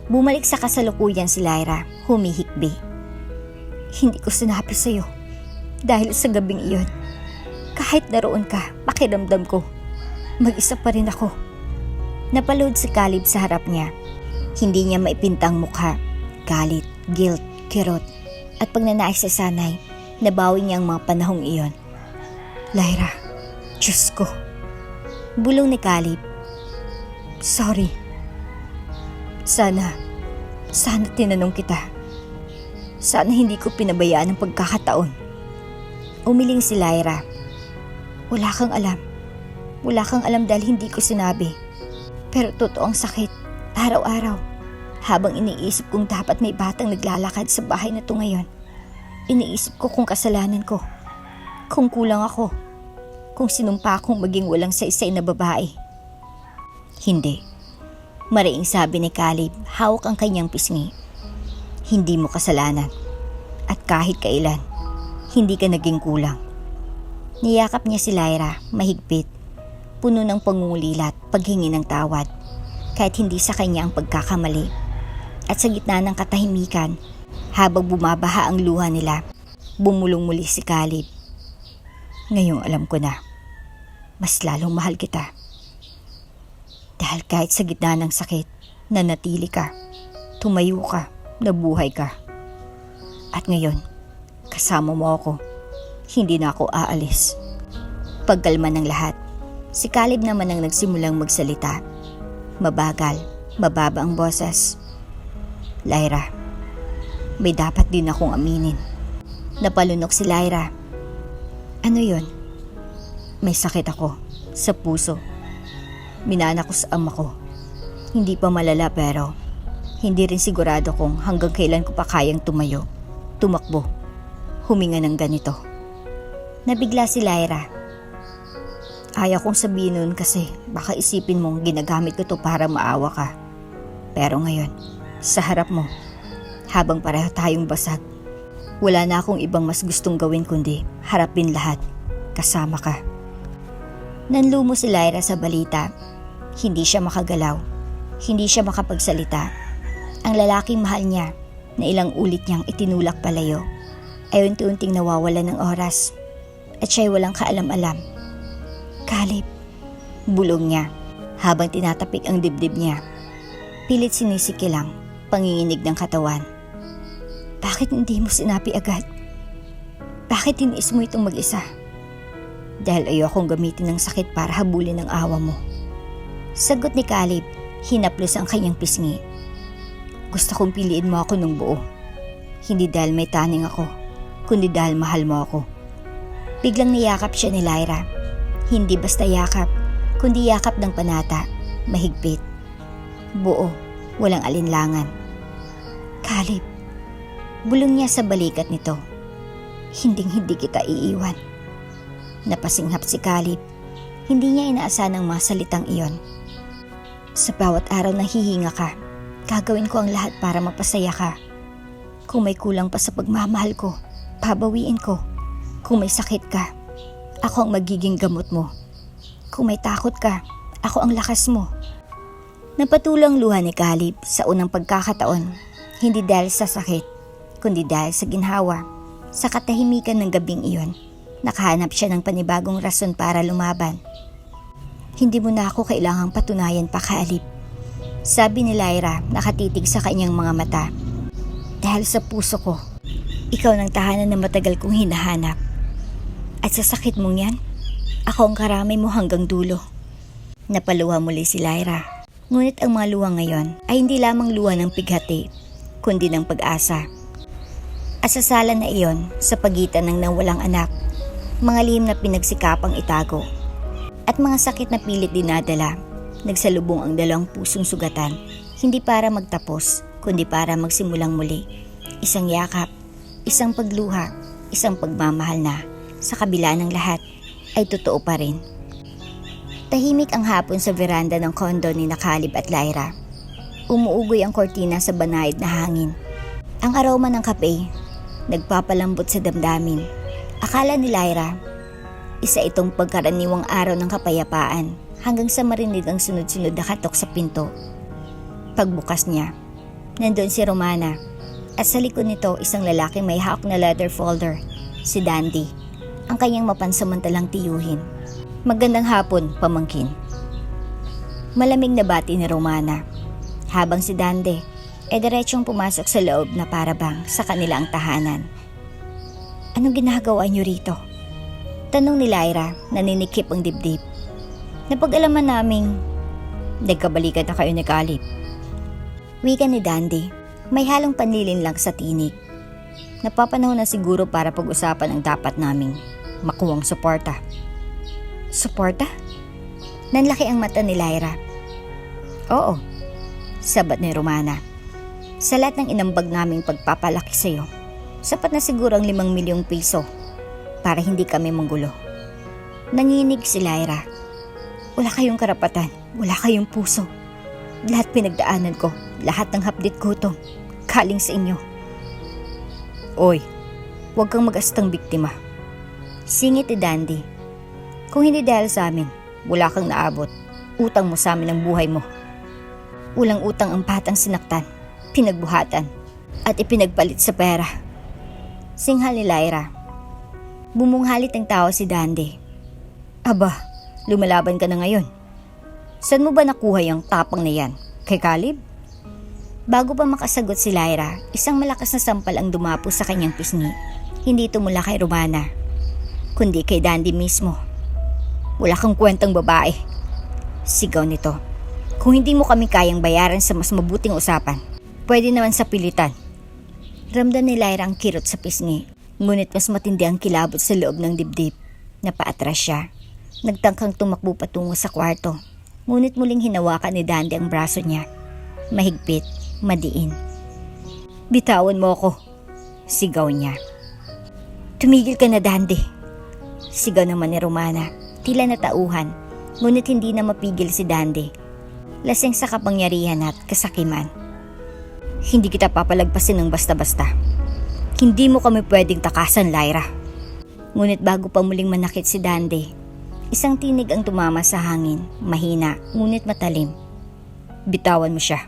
Bumalik sa kasalukuyan si Lyra, humihikbi. Hindi ko sinabi sa'yo. Dahil sa gabing iyon, kahit naroon ka, pakiramdam ko, mag-isa pa rin ako. Napalood si Caleb sa harap niya. Hindi niya maipintang mukha. Galit, guilt, kirot, at pagnanais sa sanay, nabawi niya ang mga panahong iyon. Lyra, Diyos ko. Bulong ni Caleb. Sorry. Sana tinanong kita. Sana hindi ko pinabayaan ang pagkakataon. Umiling si Lyra. Wala kang alam. Wala kang alam dahil hindi ko sinabi. Pero totoo ang sakit. Araw-araw. Habang iniisip kong dapat may batang naglalakad sa bahay na to ngayon, iniisip ko kung kasalanan ko. Kung kulang ako. Kung sinumpa akong maging walang saysay na babae. Hindi. Mariing sabi ni Caleb, hawak ang kanyang pisngi. Hindi mo kasalanan. At kahit kailan, hindi ka naging kulang. Niyakap niya si Lyra, mahigpit. Puno ng pangungulilat, paghingi ng tawad. Kahit hindi sa kanya ang pagkakamali. At sa gitna ng katahimikan, habang bumabaha ang luha nila, bumulong muli si Caleb. Ngayong alam ko na, mas lalong mahal kita. Dahil kahit sa gitna ng sakit, nanatili ka, tumayo ka, nabuhay ka. At ngayon, kasama mo ako, hindi na ako aalis. Pagkalma ng lahat, si Caleb naman ang nagsimulang magsalita. Mabagal, mababa ang boses. Lyra, may dapat din akong aminin. Napalunok si Lyra. Ano yon? May sakit ako sa puso. Minana ko sa ama ko. Hindi pa malala pero hindi rin sigurado kung hanggang kailan ko pa kayang tumayo, tumakbo, huminga ng ganito. Nabigla si Lyra. Ayaw kong sabihin nun kasi baka isipin mong ginagamit ko to para maawa ka. Pero ngayon, sa harap mo, habang pareho tayong basag, wala na akong ibang mas gustong gawin kundi harapin lahat, kasama ka. Nanlumo si Lyra sa balita. Hindi siya makagalaw. Hindi siya makapagsalita. Ang lalaking mahal niya, na ilang ulit niyang itinulak palayo, ay unti-unting nawawala ng oras. At siya'y walang kaalam-alam. Caleb, bulong niya, habang tinatapik ang dibdib niya. Pilit sinisikilang, panginginig ng katawan. Bakit hindi mo sinabi agad? Bakit tiniis mo itong mag-isa? Dahil ayokong gamitin ng sakit para habulin ang awa mo. Sagot ni Caleb, hinaplos ang kanyang pisngi. Gusto kong piliin mo ako ng buo. Hindi dahil may taning ako, kundi dahil mahal mo ako. Biglang niyakap siya ni Lyra. Hindi basta yakap, kundi yakap ng panata, mahigpit. Buo, walang alinlangan. Caleb, bulong niya sa balikat nito. Hinding-hindi kita iiwan. Napasinghap si Caleb. Hindi niya inaasahan ang mga salitang iyon. Sa bawat araw na hihinga ka, gagawin ko ang lahat para mapasaya ka. Kung may kulang pa sa pagmamahal ko, babawiin ko. Kung may sakit ka, ako ang magiging gamot mo. Kung may takot ka, ako ang lakas mo. Napatulang luha ni Caleb sa unang pagkakataon, hindi dahil sa sakit, kundi dahil sa ginhawa. Sa katahimikan ng gabing iyon, nakahanap siya ng panibagong rason para lumaban. Hindi mo na ako kailangang patunayan pa, Caleb. Sabi ni Lyra, nakatitig sa kanyang mga mata. Dahil sa puso ko, ikaw ng tahanan na matagal kong hinahanap. At sa sakit mong yan, ako ang karamay mo hanggang dulo. Napaluha muli si Lyra. Ngunit ang mga luha ngayon ay hindi lamang luha ng pighati, kundi ng pag-asa. Asasala na iyon sa pagitan ng nawalang anak, mga lihim na pinagsikapang itago, at mga sakit na pilit dinadala. Nagsalubong ang dalawang pusong sugatan Hindi para magtapos, kundi para magsimulang muli. Isang yakap, isang pagluha, isang pagmamahal na, sa kabila ng lahat, ay totoo pa rin. Tahimik ang hapon sa veranda ng kondo ni Caleb at Lyra. Umuugoy ang kortina sa banayad na hangin. Ang aroma ng kape, nagpapalambot sa damdamin. Akala ni Lyra, isa itong pagkaraniwang araw ng kapayapaan hanggang sa marinig ang sunod-sunod na katok sa pinto. Pagbukas niya, nandun si Romana at sa likod nito isang lalaking may hawak na leather folder, si Dandy, ang kanyang mapansamantalang tiyuhin. Magandang hapon, pamangkin. Malamig na bati ni Romana, habang si Dandy diretsyong pumasok sa loob na parabang sa kanilang tahanan. Anong ginagawa niyo rito? Tanong ni Lyra, naninikip ang dibdib. Napag-alaman naming nagkabalikan na kayo ni Caleb. Wika ni Dandy, may halong panlilin lang sa tinig. Napapanahon na siguro para pag-usapan ang dapat naming makuwang suporta. Suporta? Nanlaki ang mata ni Lyra. Oo, sabat ni Romana. Sa lahat ng inambag naming pagpapalaki sa'yo, sapat na siguro ang 5 milyong piso para hindi kami manggulo. Nanginig si Lyra. Wala kayong karapatan, wala kayong puso. Lahat pinagdaanan ko, lahat ng hapdit gutom, galing sa inyo. Oy, huwag kang mag-astang biktima. Singit ni Dandy. Kung hindi dahil sa amin, wala kang naabot. Utang mo sa amin ang buhay mo. Ulang utang ang batang sinaktan, pinagbuhatan, at ipinagpalit sa pera. Singhal ni Lyra. Bumunghalit ang tao si Dandy. Aba, lumalaban ka na ngayon. Saan mo ba nakuha yung tapang na yan? Kay Caleb? Bago pa makasagot si Lyra, isang malakas na sampal ang dumapo sa kanyang pisngi. Hindi ito mula kay Romana, kundi kay Dandy mismo. Wala kang kwentang babae. Sigaw nito. Kung hindi mo kami kayang bayaran sa mas mabuting usapan, pwede naman sa pilitan. Ramdam ni Lyra ang kirot sa pisngi, ngunit mas matindi ang kilabot sa loob ng dibdib. Napaatras siya. Nagtangkang tumakbo patungo sa kwarto, ngunit muling hinawakan ni Dandy ang braso niya. Mahigpit, madiin. Bitawan mo ako, sigaw niya. Tumigil ka na, Dandy, sigaw naman ni Romana. Tila natauhan, ngunit hindi na mapigil si Dandy. Lasing sa kapangyarihan at kasakiman. Hindi kita papalagpasin ng basta-basta. Hindi mo kami pwedeng takasan, Lyra. Ngunit bago pa muling manakit si Dandy, isang tinig ang tumama sa hangin, mahina ngunit matalim. Bitawan mo siya.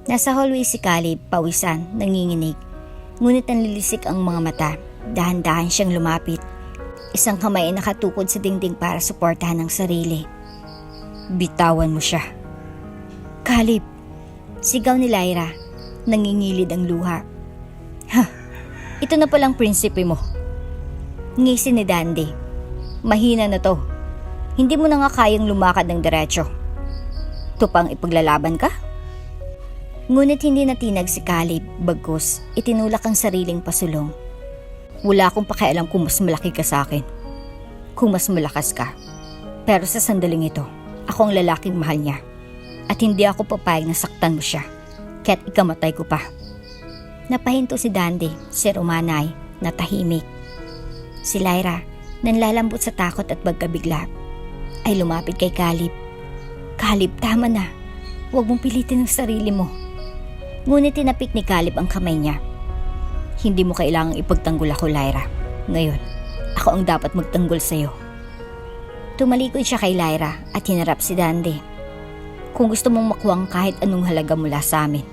Nasa hallway si Caleb, pawisan, nanginginig. Ngunit nanlilisik ang mga mata, dahan-dahan siyang lumapit. Isang kamay ay nakatukod sa dingding para suportahan ang sarili. Bitawan mo siya. Caleb, sigaw ni Lyra, nangingilid ang luha. Ha, ito na palang prinsipe mo. Ngisi ni Dandy. Mahina na to. Hindi mo na nga kayang lumakad ng diretsyo. Ito pang ipaglalaban ka? Ngunit hindi natinag si Caleb, bagkus itinulak ang sariling pasulong. Wala akong pakialam kung mas malaki ka sa akin, kung mas malakas ka. Pero sa sandaling ito, ako ang lalaking mahal niya. At hindi ako papayag na saktan mo siya, kaya't ikamatay ko pa. Napahinto si Dandy, si Romana ay natahimik. Si Lyra, nanlalambot sa takot at pagkabigla, ay lumapit kay Caleb. Caleb, tama na. Huwag mong pilitin ang sarili mo. Ngunit tinapik ni Caleb ang kamay niya. Hindi mo kailangang ipagtanggol ako, Lyra. Ngayon, ako ang dapat magtanggol sa'yo. Tumalikod siya kay Lyra at hinarap si Dandy. Kung gusto mong makuha kahit anong halaga mula sa amin,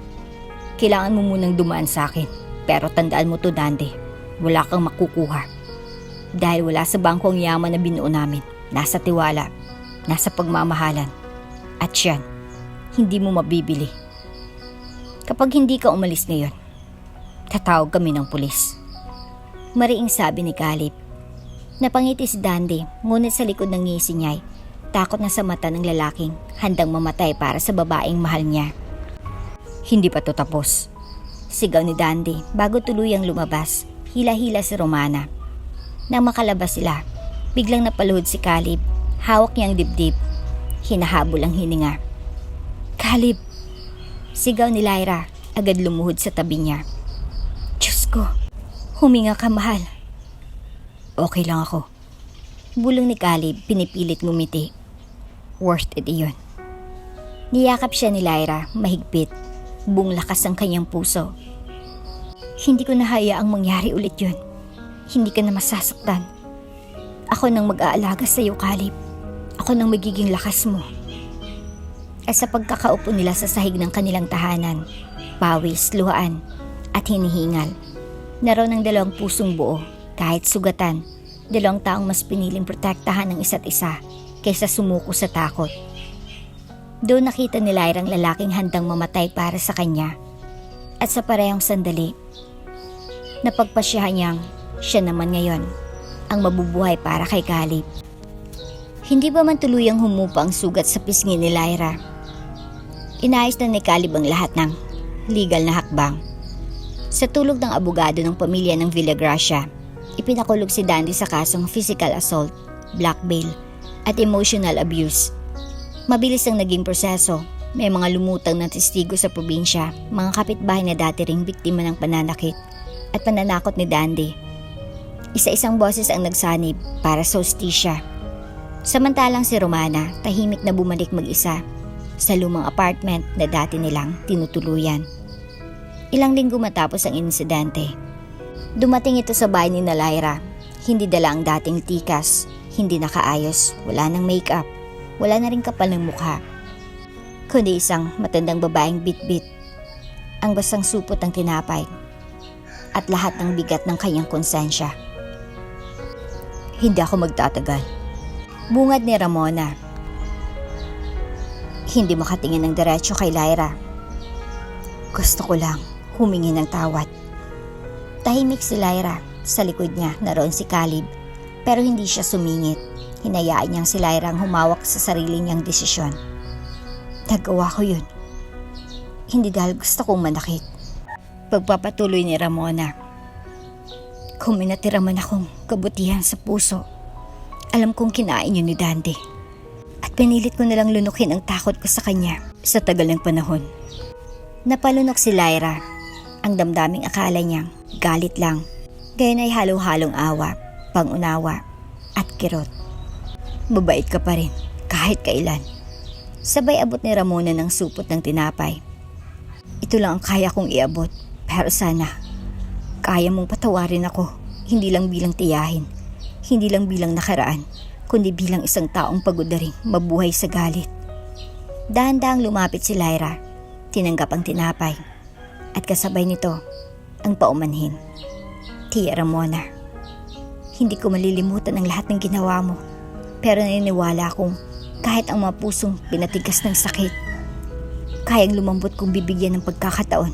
kailangan mo munang dumaan sa akin. Pero tandaan mo to, Dandy, wala kang makukuha. Dahil wala sa bangko ang yaman na binuo namin. Nasa tiwala, nasa pagmamahalan. At yan, hindi mo mabibili. Kapag hindi ka umalis ngayon, tatawag kami ng pulis. Mariing sabi ni Caleb. Napangiti si Dandy, ngunit sa likod ng ngisi niya ay takot na sa mata ng lalaking handang mamatay para sa babaeng mahal niya. Hindi pa to tapos. Sigaw ni Dandy bago tuluyang lumabas, hila-hila si Romana. Nang makalabas sila, biglang napaluhod si Caleb. Hawak niya ang dibdib. Hinahabol ang hininga. Caleb, Sigaw ni Lyra, agad lumuhod sa tabi niya. Diyos ko, huminga ka mahal. Okay lang ako. Bulong ni Caleb, pinipilit ngumiti. Worth it iyon. Niyakap siya ni Lyra, mahigpit. Buong lakas ang kanyang puso. Hindi ko nahayaang mangyari ulit yun. Hindi ka na masasaktan. Ako nang mag-aalaga sa iyo, Caleb. Ako nang magiging lakas mo. At sa pagkakaupo nila sa sahig ng kanilang tahanan, pawis, luhaan, at hinihingal. Naroon ng dalawang pusong buo, kahit sugatan, dalawang taong mas piniling protektahan ng isa't isa kaysa sumuko sa takot. Doon nakita ni Lyra ang lalaking handang mamatay para sa kanya. At sa parehong sandali, napagpasyahan niyang siya naman ngayon ang mabubuhay para kay Caleb. Hindi ba man tuluyang humupa ang sugat sa pisngi ni Lyra? Inayos na ni Caleb ang lahat ng legal na hakbang. Sa tulog ng abogado ng pamilya ng Villagracia, ipinakulog si Dandy sa kasong physical assault, blackmail, at emotional abuse. Mabilis ang naging proseso. May mga lumutang na testigo sa probinsya, mga kapitbahay na dati ring biktima ng pananakit at pananakot ni Dandy. Isa-isang boses ang nagsanib para sa hustisya. Samantalang si Romana, tahimik na bumalik mag-isa sa lumang apartment na dati nilang tinutuluyan. Ilang linggo matapos ang insidente, dumating ito sa bahay ni Lyra. Hindi dala ang dating tikas, hindi nakaayos, wala ng makeup, wala na rin kapal ng mukha, kundi isang matandang babaeng bit-bit, ang basang supot ng tinapay, at lahat ng bigat ng kanyang konsensya. Hindi ako magtatagal. Bungad ni Ramona. Hindi makatingin ng diretso kay Lyra. Gusto ko lang humingi ng tawad. Tahimik si Lyra. Sa likod niya naroon si Caleb, pero hindi siya sumingit. Hinayaan niyang si Lyra ang humawak sa sarili niyang desisyon. Nagawa ko yun. Hindi dahil gusto kong manakit. Pagpapatuloy ni Ramona. Kung may natira man akong kabutihan sa puso, alam kong kinain yun ni Dandy. At pinilit ko nalang lunukin ang takot ko sa kanya sa tagal ng panahon. Napalunok si Lyra. Ang damdaming akala niyang galit lang. Gayon ay halo-halong awa, pangunawa, at kirot. Mabait ka pa rin, kahit kailan. Sabay abot ni Ramona ng supot ng tinapay. Ito lang ang kaya kong iabot, pero sana kaya mong patawarin ako, hindi lang bilang tiyahin, hindi lang bilang nakaraan, kundi bilang isang taong pagod na ring mabuhay sa galit. Dahan-dahang lumapit si Lyra, tinanggap ang tinapay, at kasabay nito ang paumanhin. Tia Ramona, hindi ko malilimutan ang lahat ng ginawa mo, pero naniniwala akong kahit ang mga pusong pinatigas ng sakit, kayang lumambot kung bibigyan ng pagkakataon.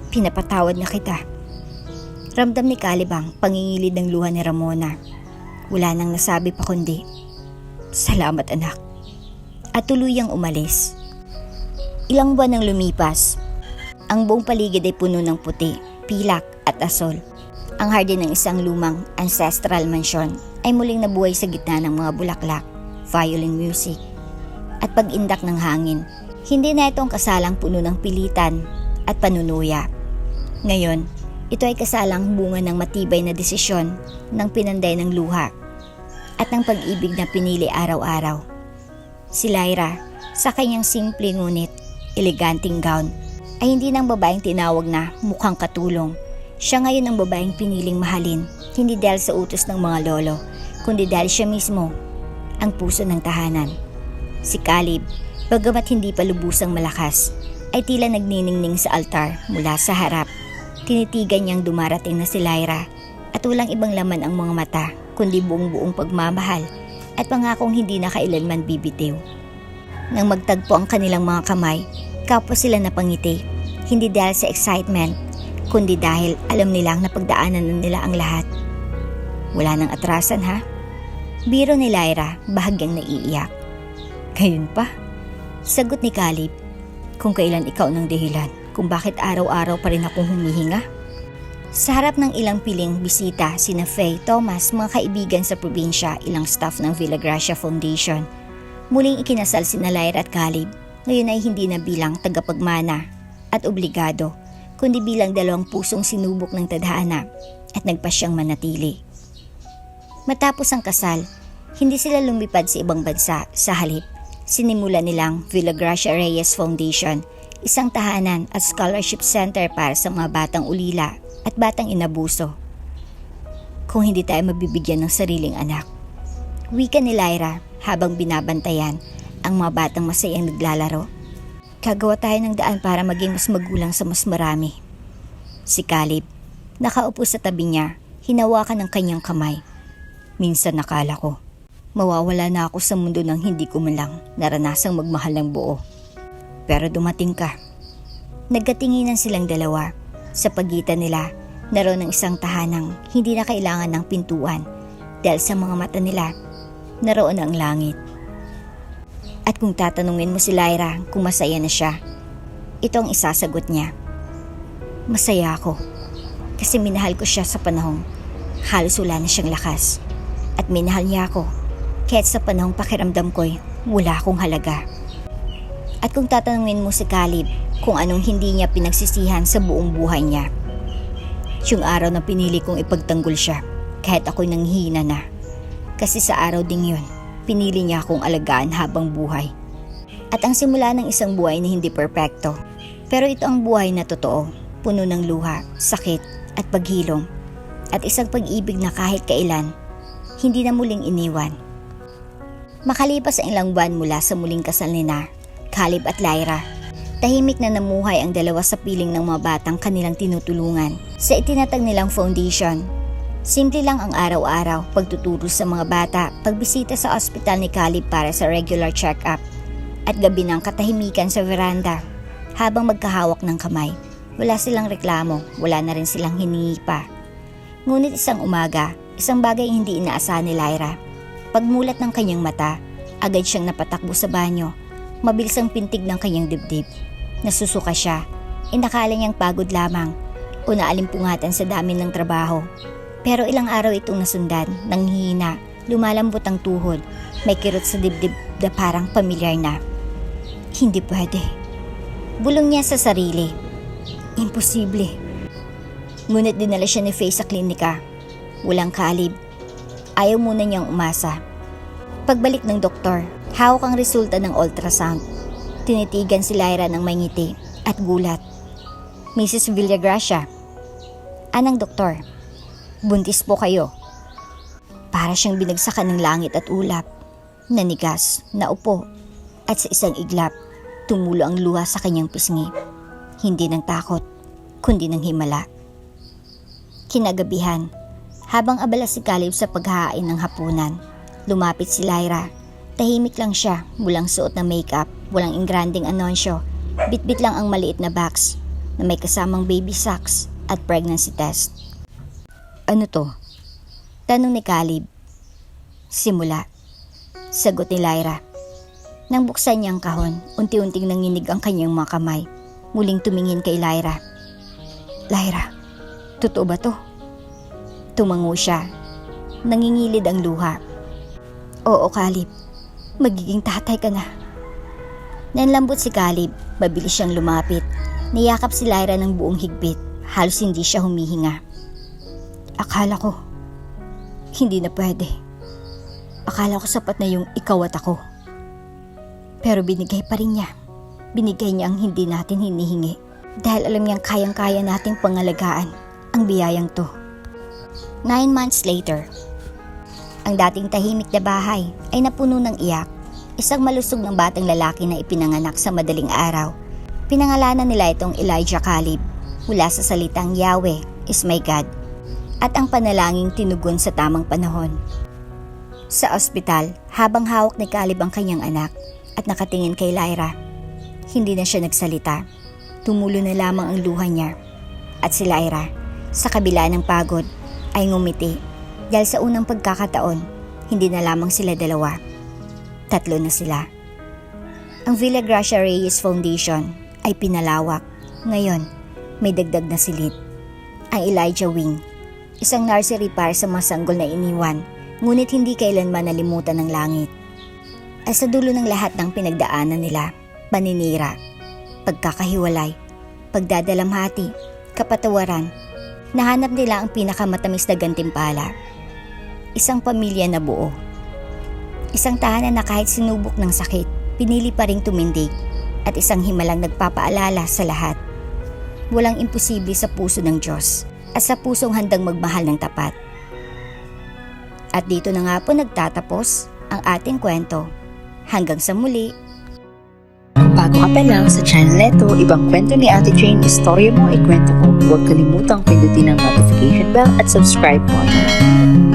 Pinapatawad na kita. Ramdam ni Caleb ang pangingilid ng luha ni Ramona. Wala nang nasabi pa kundi, salamat anak. At tuluyang umalis. Ilang buwan nang lumipas. Ang buong paligid ay puno ng puti, pilak at asol. Ang hardin ng isang lumang ancestral mansion ay muling nabuhay sa gitna ng mga bulaklak, violin music, at pag-indak ng hangin. Hindi na itong kasalang puno ng pilitan at panunuya. Ngayon, ito ay kasalang bunga ng matibay na desisyon ng pinanday ng luha at ng pag-ibig na pinili araw-araw. Si Lyra, sa kanyang simple ngunit eleganting gown, ay hindi ng babaeng tinawag na mukhang katulong. Siya ngayon ang babaeng piniling mahalin, hindi dahil sa utos ng mga lolo, kundi dahil siya mismo ang puso ng tahanan. Si Caleb, bagamat hindi pa lubusang malakas, ay tila nagniningning sa altar mula sa harap. Tinitigan niyang dumarating na si Lyra at walang ibang laman ang mga mata kundi buong-buong pagmamahal at pangakong hindi na kailanman bibitiw. Nang magtagpo ang kanilang mga kamay, kapwa sila napangiti, hindi dahil sa excitement, kundi dahil alam nilang napagdaanan na nila ang lahat. Wala nang atrasan ha? Biro ni Lyra, bahagyang naiiyak. Gayon pa? Sagot ni Caleb, kung kailan ikaw ng dahilan kung bakit araw-araw pa rin akong humihinga. Sa harap ng ilang piling bisita, sina Faye, Thomas, mga kaibigan sa probinsya, ilang staff ng Villagracia Foundation, muling ikinasal sina Lyra at Caleb. Ngayon ay hindi na bilang tagapagmana, at obligado, kundi bilang dalawang pusong sinubok ng tadhana at nagpasyang manatili. Matapos ang kasal, hindi sila lumipad sa ibang bansa. Sa halip, sinimula nilang Villagracia Reyes Foundation, isang tahanan at scholarship center para sa mga batang ulila at batang inabuso. Kung hindi tayo mabibigyan ng sariling anak, wika ni Lyra habang binabantayan ang mga batang masayang naglalaro. Gagawa tayo ng daan para maging mas magulang sa mas marami. Si Caleb, nakaupo sa tabi niya, hinawakan ng kanyang kamay. Minsan nakala ko, mawawala na ako sa mundo nang hindi ko man lang naranasang magmahal ng buo. Pero dumating ka. Nagkatinginan silang dalawa. Sa pagitan nila, naroon ng isang tahanang hindi na kailangan ng pintuan dahil sa mga mata nila, naroon ang langit. At kung tatanungin mo si Lyra kung masaya na siya, ito ang isasagot niya. Masaya ako kasi minahal ko siya sa panahong halos wala na siyang lakas. At minahal niya ako kahit sa panahong pakiramdam ko'y wala akong halaga. At kung tatanungin mo si Caleb kung anong hindi niya pinagsisihan sa buong buhay niya, yung araw na pinili kong ipagtanggol siya kahit ako'y nanghihina na. Kasi sa araw ding yun, pinili niya akong alagaan habang buhay. At ang simula ng isang buhay na hindi perpekto. Pero ito ang buhay na totoo, puno ng luha, sakit at paghilom. At isang pag-ibig na kahit kailan, hindi na muling iniwan. Makalipas ang ilang buwan mula sa muling kasal nina, Caleb at Lyra, tahimik na namuhay ang dalawa sa piling ng mga batang kanilang tinutulungan sa itinatag nilang foundation. Simple lang ang araw-araw, pagtuturo sa mga bata, pagbisita sa ospital ni Caleb para sa regular check-up, at gabi ng katahimikan sa veranda. Habang magkahawak ng kamay, wala silang reklamo, wala na rin silang hiningi pa. Ngunit isang umaga, isang bagay hindi inaasahan ni Lyra. Pagmulat ng kanyang mata, agad siyang napatakbo sa banyo. Mabilis ang pintig ng kanyang dibdib. Nasusuka siya, inakala niyang pagod lamang o naalimpungatan sa dami ng trabaho. Pero ilang araw itong nasundan, nanghihina, lumalambot ang tuhod, may kirot sa dibdib na parang pamilyar na. Hindi pwede. Bulong niya sa sarili. Imposible. Ngunit dinala siya ni Faye sa klinika. Walang Caleb. Ayaw muna niyang umasa. Pagbalik ng doktor, hawak ang resulta ng ultrasound. Tinitigan si Lyra ng may ngiti at gulat. Mrs. Villagracia. Anang doktor? Buntis po kayo. Para siyang binagsakan ng langit at ulap. Nanigas, naupo, at sa isang iglap, tumulo ang luha sa kanyang pisngi. Hindi ng takot, kundi ng himala. Kinagabihan, habang abala si Caleb sa paghahain ng hapunan, lumapit si Lyra. Tahimik lang siya, walang suot na makeup, walang ingranding anunsyo, bitbit lang ang maliit na box na may kasamang baby socks at pregnancy test. Ano to? Tanong ni Caleb. Simula. Sagot ni Lyra. Nang buksan niya ang kahon, unti-unting nanginig ang kanyang mga kamay. Muling tumingin kay Lyra. Lyra, totoo ba to? Tumango siya. Nangingilid ang luha. Oo, Caleb. Magiging tatay ka na. Nanlambot si Caleb. Mabilis siyang lumapit. Niyakap si Lyra ng buong higpit. Halos hindi siya humihinga. Akala ko, hindi na pwede. Akala ko sapat na yung ikaw at ako. Pero binigay pa rin niya. Binigay niya ang hindi natin hinihingi. Dahil alam niyang kayang-kaya nating pangalagaan ang biyayang to. 9 months later, ang dating tahimik na bahay ay napuno ng iyak. Isang malusog ng batang lalaki na ipinanganak sa madaling araw. Pinangalanan nila itong Elijah Caleb mula sa salitang Yahweh is my God. At ang panalangin tinugon sa tamang panahon. Sa ospital, habang hawak ni Caleb ang kanyang anak at nakatingin kay Lyra, hindi na siya nagsalita. Tumulo na lamang ang luha niya. At si Lyra, sa kabila ng pagod, ay ngumiti dahil sa unang pagkakataon, hindi na lamang sila dalawa. 3 na sila. Ang Villagracia Reyes Foundation ay pinalawak. Ngayon, may dagdag na silid. Ang Elijah Wing, isang nursery para sa mga sanggol na iniwan, ngunit hindi kailanman nalimutan ng langit. At sa dulo ng lahat ng pinagdaanan nila, paninira, pagkakahiwalay, pagdadalamhati, kapatawaran. Nahanap nila ang pinakamatamis na gantimpala. Isang pamilya na buo. Isang tahanan na kahit sinubok ng sakit, pinili pa ring tumindig. At isang himalang nagpapaalala sa lahat. Walang imposible sa puso ng Diyos at sa pusong handang magmahal ng tapat. At dito na nga po nagtatapos ang ating kwento. Hanggang sa muli. Kung bago ka pa lang sa channel neto, ibang kwento ni Ate Jane, istorya mo, ikwento ko. Huwag kalimutang pindutin ang notification bell at subscribe button.